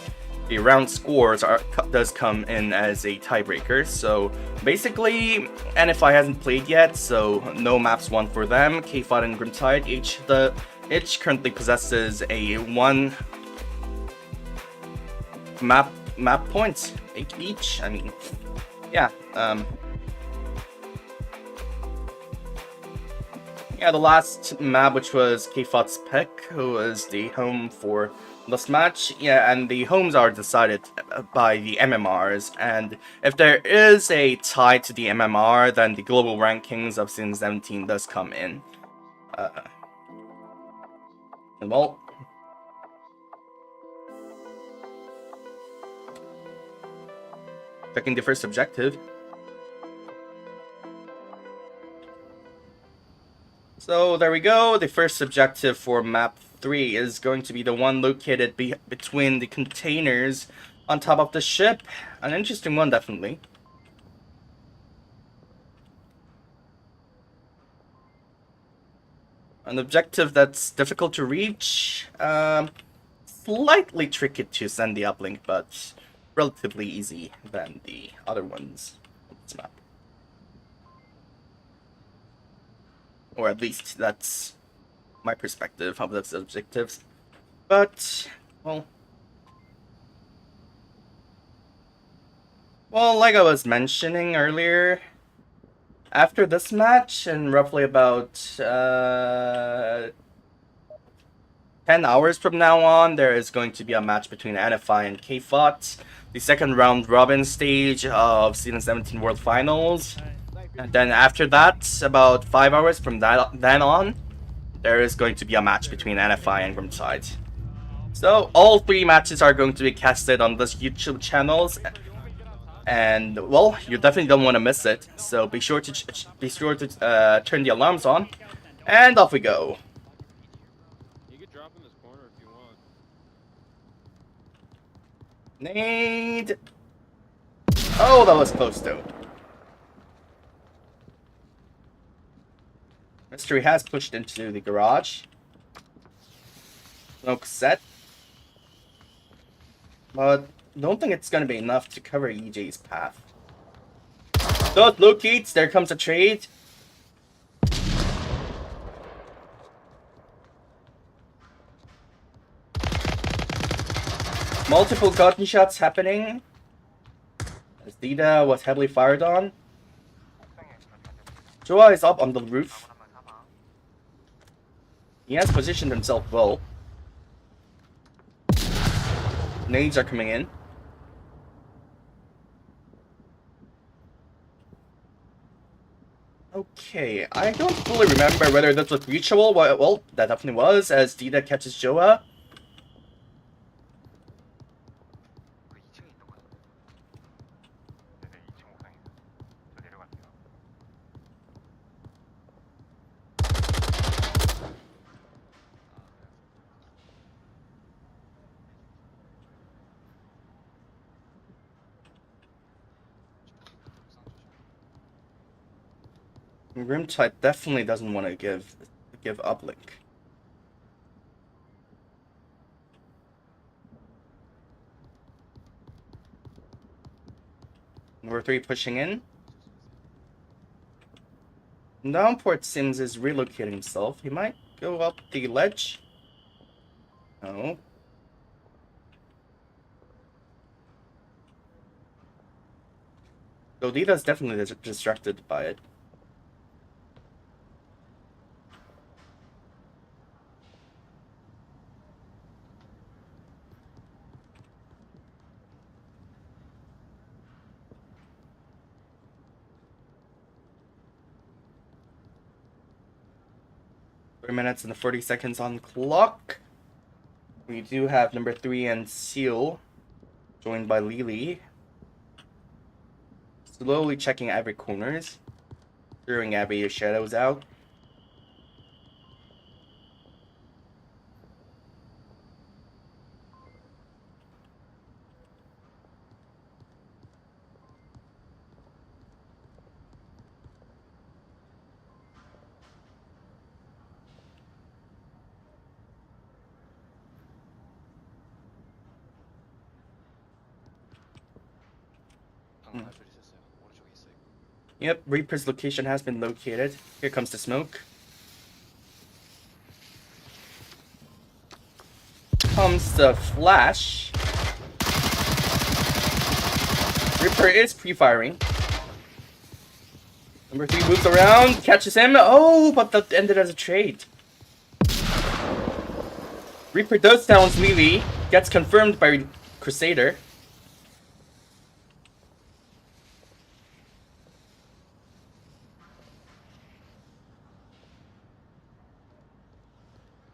the round scores does come in as a tiebreaker. So basically, NFI hasn't played yet, so no maps won for them. K-FOT and Grimtide each currently possesses a 1 map point each. I mean, yeah. Yeah, the last map, which was K-FOT's pick, who was the home for this match. Yeah, and the homes are decided by the MMRs, and if there is a tie to the MMR, then the global rankings of Season 17 does come in. And well, checking the first objective. So there we go, the first objective for map 3 is going to be the one located between the containers on top of the ship. An interesting one, definitely. An objective that's difficult to reach, slightly tricky to send the uplink, but relatively easy than the other ones on this map. Or at least that's my perspective of those objectives. But, well, like I was mentioning earlier, after this match, in roughly about 10 hours from now on, there is going to be a match between NFI and K-FOT, the second round robin stage of Season 17 World Finals. And then after that, about 5 hours from then on, there is going to be a match between NFI and Grimtide. So all 3 matches are going to be casted on this YouTube channels, and well, you definitely don't want to miss it. So be sure to turn the alarms on, and off we go. You could drop in this corner if you want. Nade. Oh, that was close though. Mystery has pushed into the garage. Smoke set. But don't think it's gonna be enough to cover EJ's path. Don't locates, there comes a trade. Multiple gunshots happening. As Dida was heavily fired on. Joa is up on the roof. He has positioned himself well. Nades are coming in. Okay, I don't fully remember whether this was reachable. Well, that definitely was, as Dida catches Joa. 그 2층에 있는 거죠? 네네, 2층 옥상입니다. 저 내려갈게요. Grimtide definitely doesn't want to give uplink. Number 3 pushing in. Downport Sims is relocating himself. He might go up the ledge. No. Dodida's definitely distracted by it. 3 minutes and 40 seconds on clock. We do have number 3 and Seal, joined by Lily. Slowly checking every corners, throwing every shadows out. Yep, Reaper's location has been located. Here comes the smoke. Comes the flash. Reaper is pre-firing. Number 3 moves around, catches him. Oh, but that ended as a trade. Reaper does silence Lily. Gets confirmed by Crusader.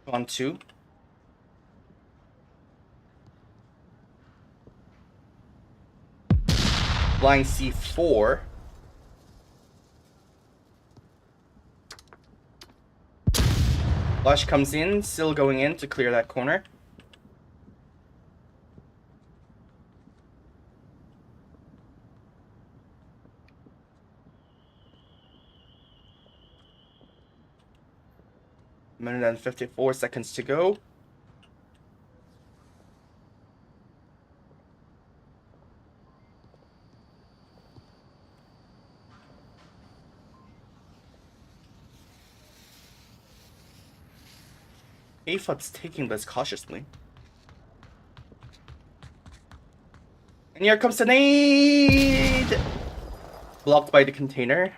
On 2. Flying C4. Flash comes in, still going in to clear that corner. Minute and 54 seconds to go. K-FOT's taking this cautiously. And here comes the nade! Blocked by the container.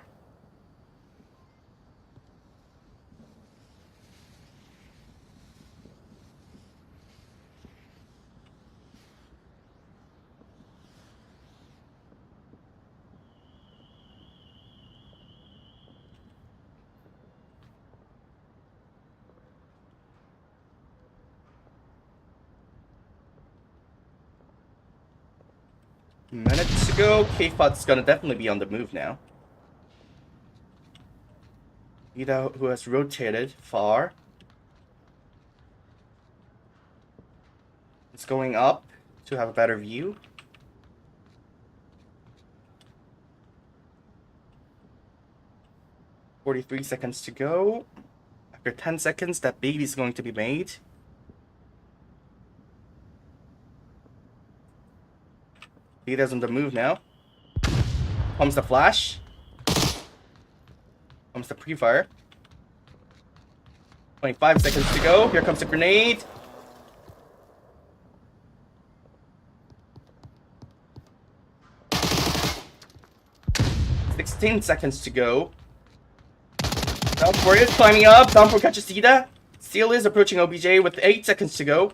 Minutes to go. K-FOT's gonna definitely be on the move now. Ida, who has rotated far. It's going up to have a better view. "43 seconds to go. After 10 seconds, that baby's going to be made. Ida's on the move now. Comes the flash. Comes the pre-fire. 25 seconds to go. Here comes the grenade. "16 seconds to go. Downpour is climbing up. Downpour catches Ida. Seal is approaching OBJ with 8 seconds to go.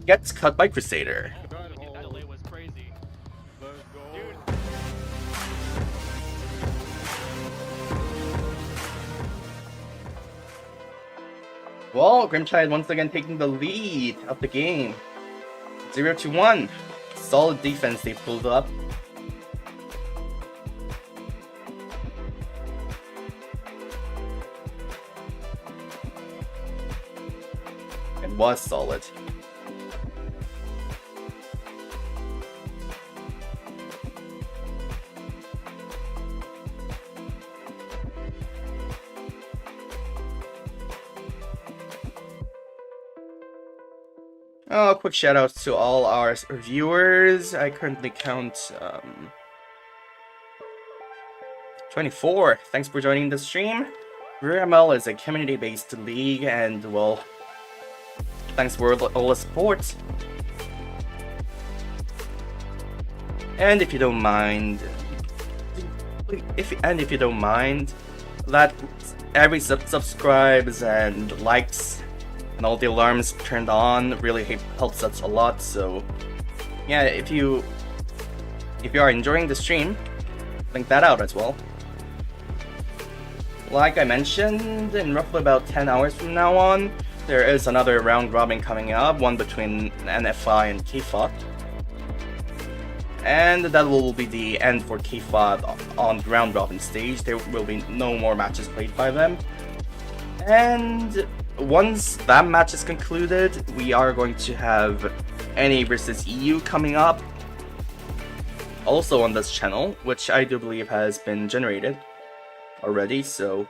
Gets cut by Crusader. That delay was crazy. Dude. Well, Grimchild once again taking the lead of the game. 0-1. Solid defense they pulled up. It was solid. Oh, quick shout out to all our viewers. I currently count 24. Thanks for joining the stream. VRML is a community-based league, and well, thanks for all the support. And if you don't mind, that every subscribes and likes and all the alarms turned on really helps us a lot. So yeah, if you are enjoying the stream, link that out as well. like I mentioned, in roughly about 10 hours from now on, there is another round robin coming up, one between NFI and K-FOT. And that will be the end for K-FOT on the round robin stage. There will be no more matches played by them. And once that match is concluded, we are going to have NA versus EU coming up. Also on this channel, which I do believe has been generated already, so...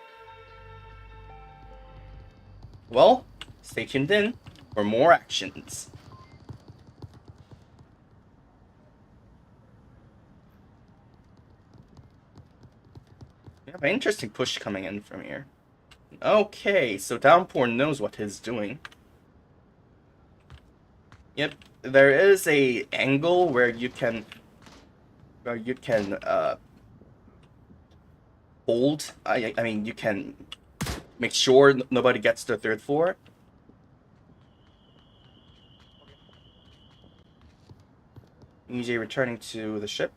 well, stay tuned in for more actions. We have an interesting push coming in from here. Okay, so Downpour knows what he's doing. Yep, there is a angle where you can hold. I mean, you can make sure nobody gets to the third floor. EJ returning to the ship.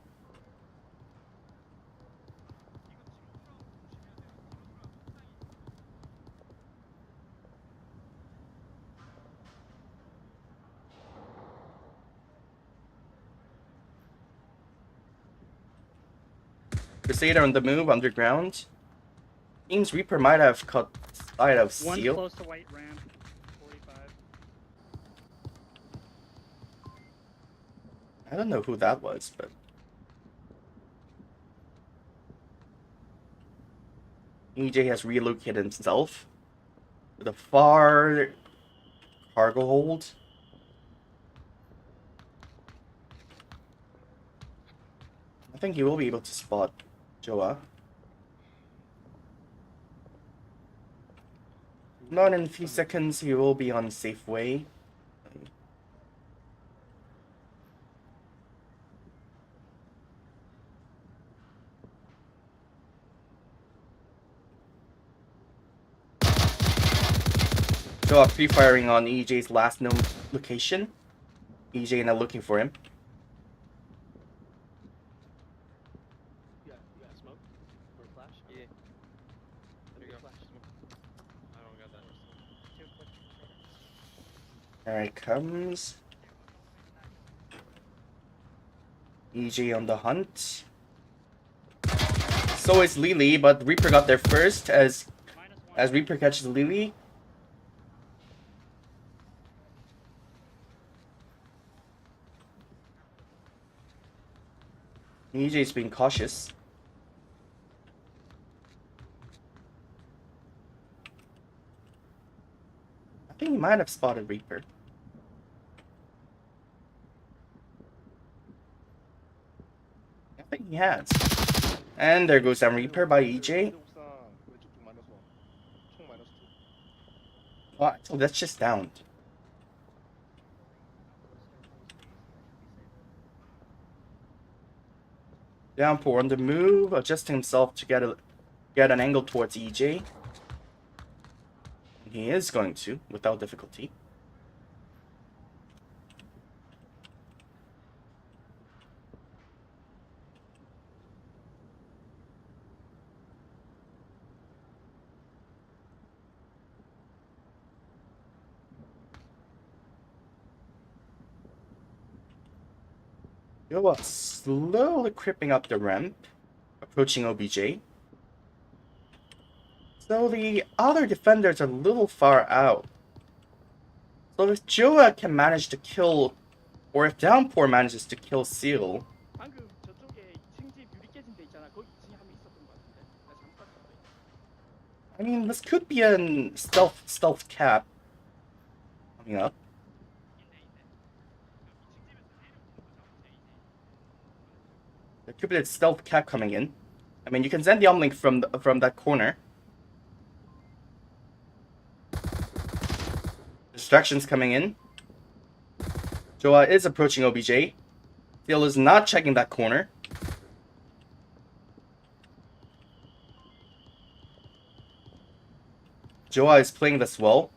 Crusader on the move underground. Seems Reaper might have caught sight of One Seal. close to white ramp. 45. I don't know who that was, but EJ has relocated himself to the far cargo hold. I think he will be able to spot Joa. Not in a few seconds, he will be on safe way. Joa pre-firing on EJ's last known location. EJ now looking for him. You got smoke? Or flash? Yeah. There you go. Flash. I don't got that. Two quick. There it comes. EJ on the hunt. So is Lily, but Reaper got there first as -1. Reaper catches Lily. EJ's being cautious. I think he might have spotted Reaper. I think he has. And there goes that Reaper by EJ. Oh, so that's just downed. Downpour on the move, adjusting himself to get an angle towards EJ. He is going to, without difficulty. Yoa slowly creeping up the ramp, approaching OBJ. So the other defenders are a little far out. So if Joa can manage to kill, or if Downpour manages to kill Seal, 방금 저쪽에 2층 집 유리 깨진 데 있잖아. 거기 2층에 한 명 있었던 것 같은데. 나 잘못 봤을 수도 있어. I mean, this could be a stealth cap coming up. There could be a stealth cap coming in. I mean, you can send the uplink from that corner. Distractions coming in. Joa is approaching OBJ. Seal is not checking that corner. Joa is playing this well.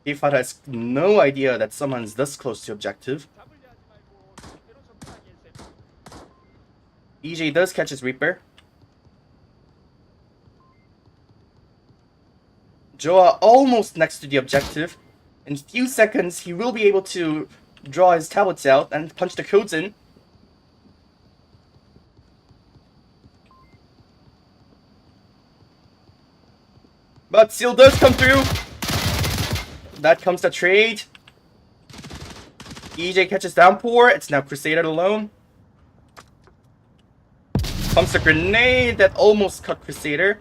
K-FOT has no idea that someone's this close to objective. EJ does catch his Reaper. Joa almost next to the objective. In a few seconds, he will be able to draw his tablets out and punch the codes in. But Seal does come through. That comes the trade. EJ catches Downpour. It's now Crusader alone. Comes the grenade that almost cut Crusader.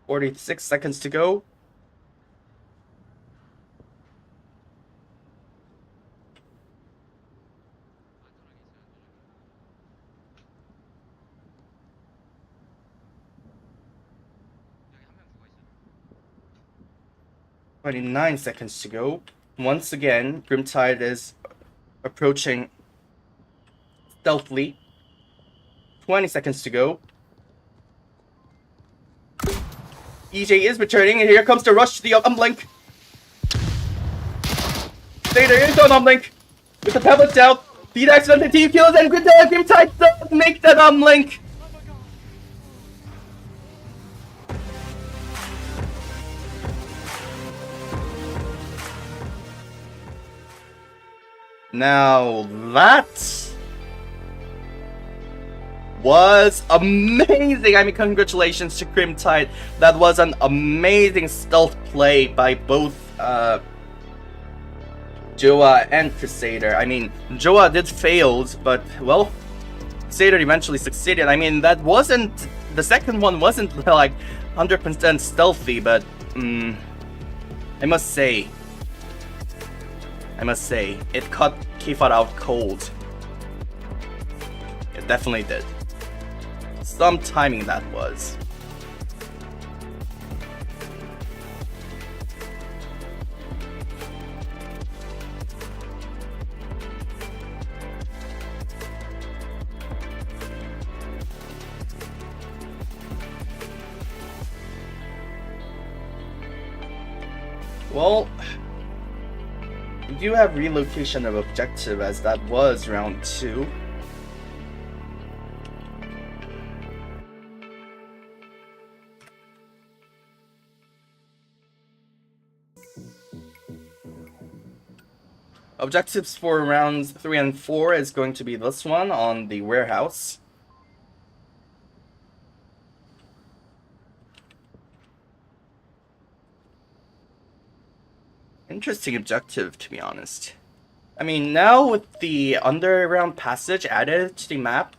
"46 seconds to go. "29 seconds to go. Once again, Grimtide is approaching stealthily. 20 seconds to go. EJ is returning, and here comes the rush to the uplink. Crusader is on uplink with the tablets out. Beat accident 15 kills, and Grimtide does make that uplink. Now that was amazing. I mean, congratulations to Grimtide. That was an amazing stealth play by both Joa and Crusader. I mean, Joa did fail, but well, Crusader eventually succeeded. I mean, that wasn't, the second one wasn't like 100% stealthy, but I must say, it caught K-FOT out cold. It definitely did. Some timing that was. Well, we do have relocation of objective, as that was round 2. Objectives for rounds 3 and 4 is going to be this one on the warehouse. Interesting objective, to be honest. I mean, now with the underground passage added to the map,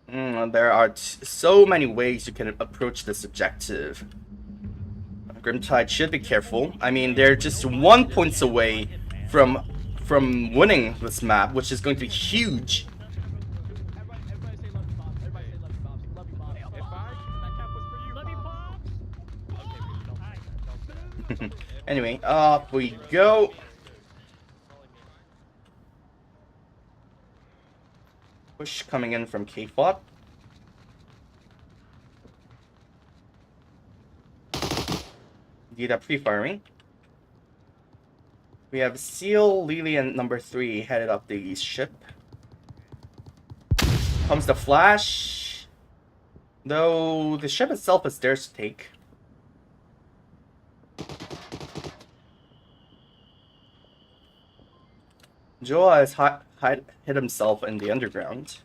there are so many ways you can approach this objective. Grimtide should be careful. I mean, they're just 1 point away from winning this map, which is going to be huge. Everybody say love you, Bob. Everybody say love you, Bob. Love you, Bob. That cap was for you. Love you, Bob. Anyway, off we go. Push coming in from K-FOT. Indeed, pre-firing. We have Seal, Lily, and number 3 headed up the ship. Comes the flash. Though the ship itself is theirs to take. Joa has hid himself in the underground.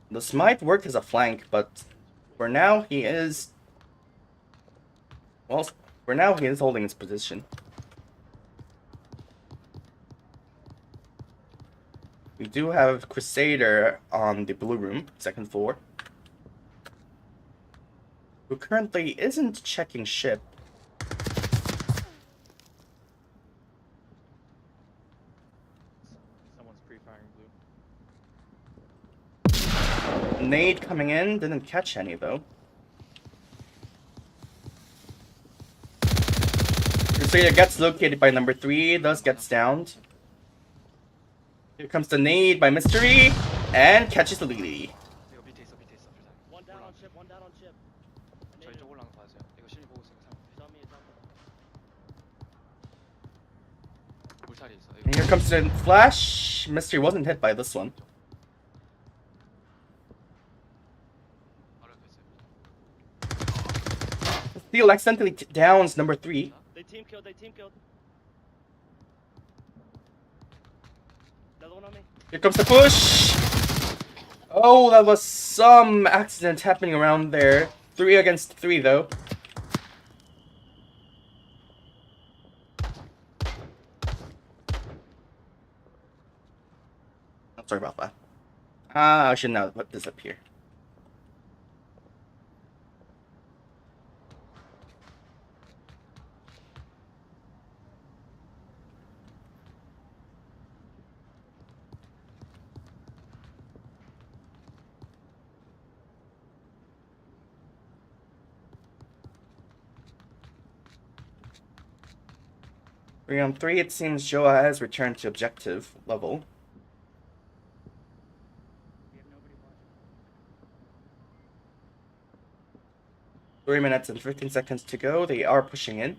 This might work as a flank, but for now he is... well, for now he is holding his position. We do have Crusader on the blue room, 2nd floor, who currently isn't checking ship. Someone's pre-firing blue. Nade coming in, didn't catch any though. Crusader gets located by number 3, thus gets downed. Here comes the nade by Mystery, and catches the Lily. I'm down on ship. 저희 쪽 올라가는 거 맞아요. 이거 실리 보고 있으면 사람 It's on me, it's on me. 물살이 있어. And here comes the flash. Mystery wasn't hit by this one. 바로 옆에 있어요. Seal accidentally downs number 3. They team killed, they team killed. Another one on me. Here comes the push. Oh, that was some accident happening around there. 3 against 3 though. I'm sorry about that. I should not put this up here. Round 3, it seems Joa has returned to objective level. We have nobody watching. 3 minutes and 15 seconds to go. They are pushing in.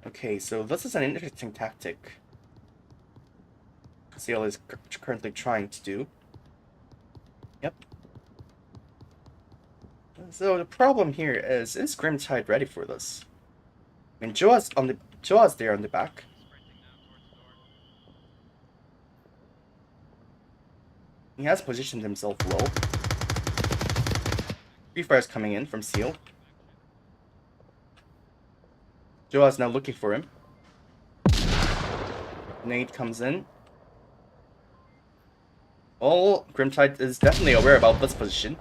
Okay, so this is an interesting tactic Seal is currently trying to do. Yep. So the problem here is Grimtide ready for this? I mean, Joa's there on the back. He has positioned himself low. Free Fire's coming in from Seal. Joa's now looking for him. Nade comes in. Well, Grimtide is definitely aware about this position.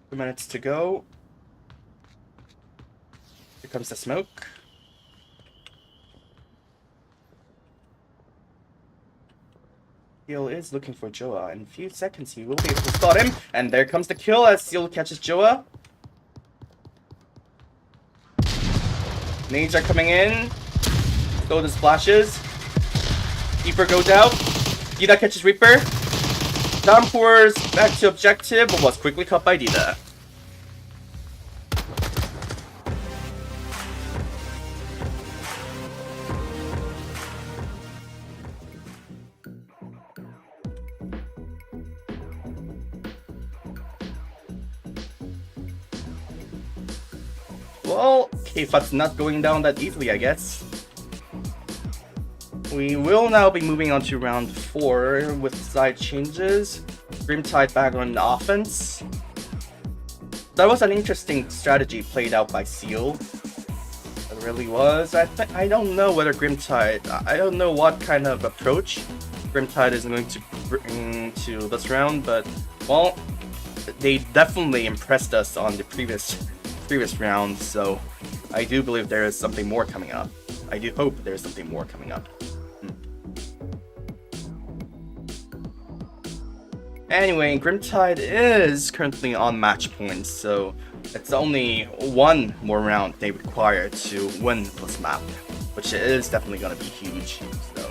Two minutes to go. Here comes the smoke. Seal is looking for Joa. In a few seconds, he will be able to spot him. And there comes the kill as Seal catches Joa. Nades are coming in. So does flashes. Reaper goes out. Dida catches Reaper. Downpours back to objective, but was quickly caught by Dida. Well, K-FOT's not going down that easily, I guess. We will now be moving on to round 4 with side changes. Grimtide back on offense. That was an interesting strategy played out by Seal. It really was. I don't know whether Grimtide... I don't know what kind of approach Grimtide is going to bring to this round, but, well, they definitely impressed us on the previous round, so I do believe there is something more coming up. I do hope there is something more coming up. Anyway, Grimtide is currently on match points, so it's only one more round they require to win this map, which is definitely going to be huge. So.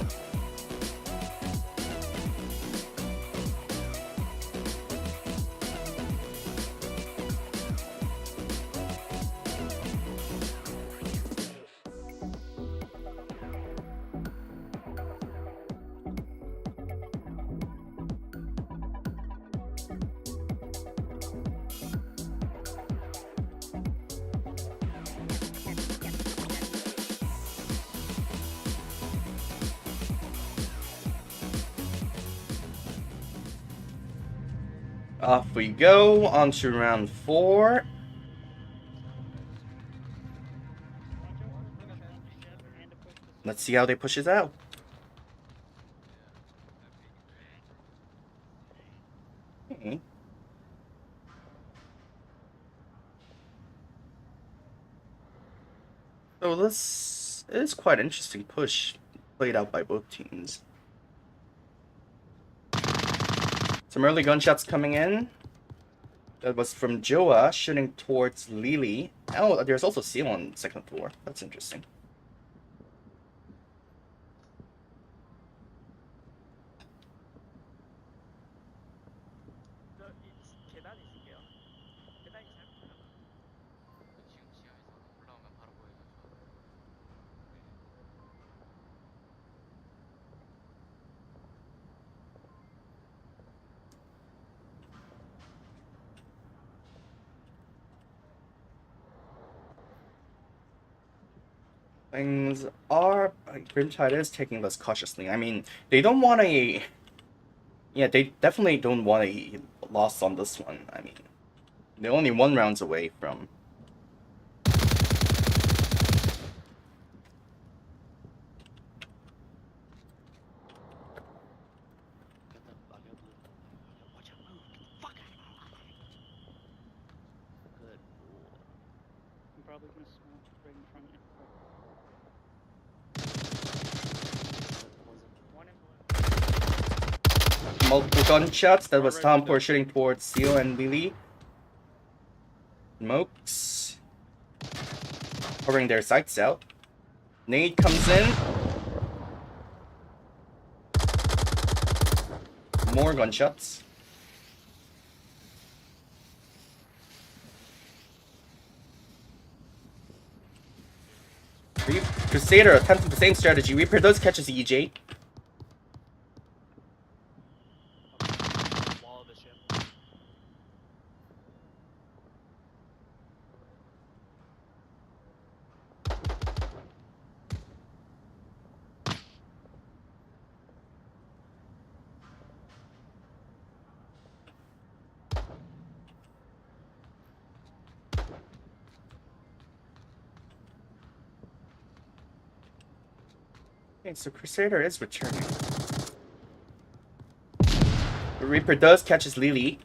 Off we go, on to round 4. Let's see how they push it out. Okay. So this is quite an interesting push played out by both teams. Some early gunshots coming in. That was from Joa shooting towards Lily. Oh, there's also Seal on second floor. That's interesting. 계단 있을게요. 계단이 잘못 보여. 지금 지하에서 올라오면 바로 보여요. Things are... Grimtide is taking this cautiously. I mean, they don't want a... Yeah, they definitely don't want a loss on this one. I mean, they're only 1 round away from... Watch out, move. Get the fuck out of my way. Good lord. I'm probably gonna smoke right in front of you. One in blue. Multiple gunshots. That was Tom Poor shooting towards Seal and Lily. Smokes. Covering their sights out. Nade comes in. More gunshots. Crusader attempting the same strategy. Reaper does catch his EJ. Wall of the ship. Okay, so Crusader is returning. The Reaper does catch his Lily.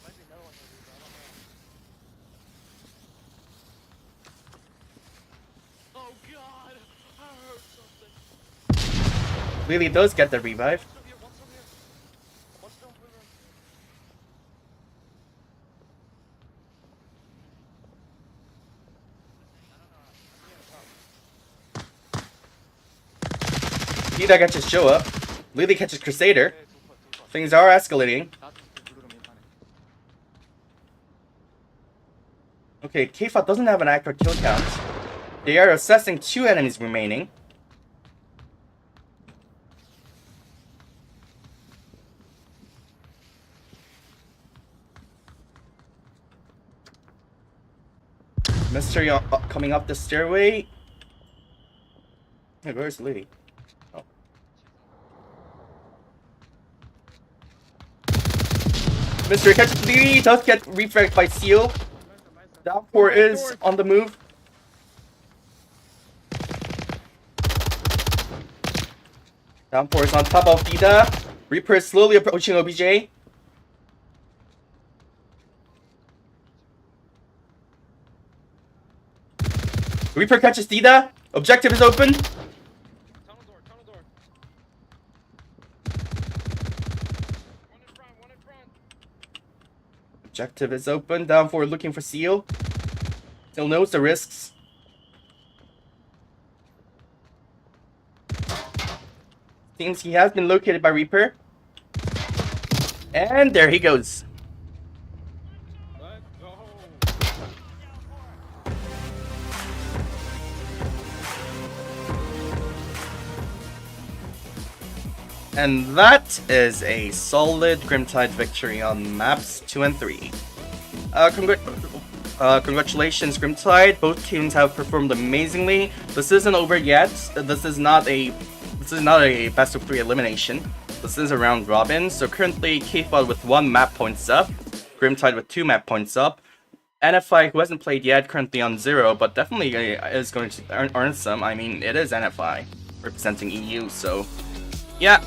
Might be another one for Reaper, I don't know. Oh god! I heard something. Lily does get the revive. One's over here, one's over here. One's still in blue room. Dida catches Joa. Lily catches Crusader. Things are escalating. Okay, K-FOT doesn't have an accurate kill count. They are assessing 2 enemies remaining. Mystery coming up the stairway. Hey, where's the lady? Oh. Mystery catches the lady, does get refragged by Seal. Downpour is on the move. Downpour is on top of Dida. Reaper is slowly approaching OBJ. Reaper catches Dida. Objective is open. Tunnel door, tunnel door. One in front, one in front. Objective is open. Downpour looking for Seal. Still knows the risks. Seems he has been located by Reaper. And there he goes. Let's go. And that is a solid Grimtide victory on maps 2 and 3. Congratulations, Grimtide. Both teams have performed amazingly. This isn't over yet. This is not a best of 3 elimination. This is a round robin. So currently, K-FOT with 1 map points up, Grimtide with 2 map points up, NFI, who hasn't played yet, currently on 0, but definitely is going to earn some. I mean, it is NFI representing EU, so yeah.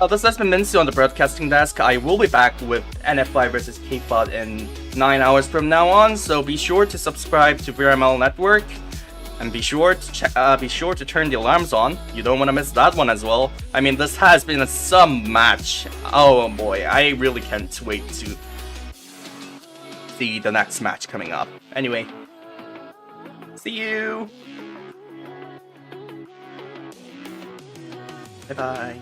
This has been Minsu on the broadcasting desk. I will be back with NFI versus K-FOT in 9 hours from now on, so be sure to subscribe to VRML Network, and be sure to turn the alarms on. You don't want to miss that one as well. I mean, this has been some match. Oh boy, I really can't wait to see the next match coming up. Anyway, see you. Bye bye.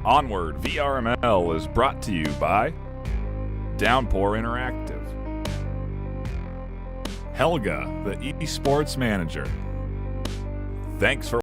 Onward VRML is brought to you by Downpour Interactive, Helga, the esports manager. Thanks for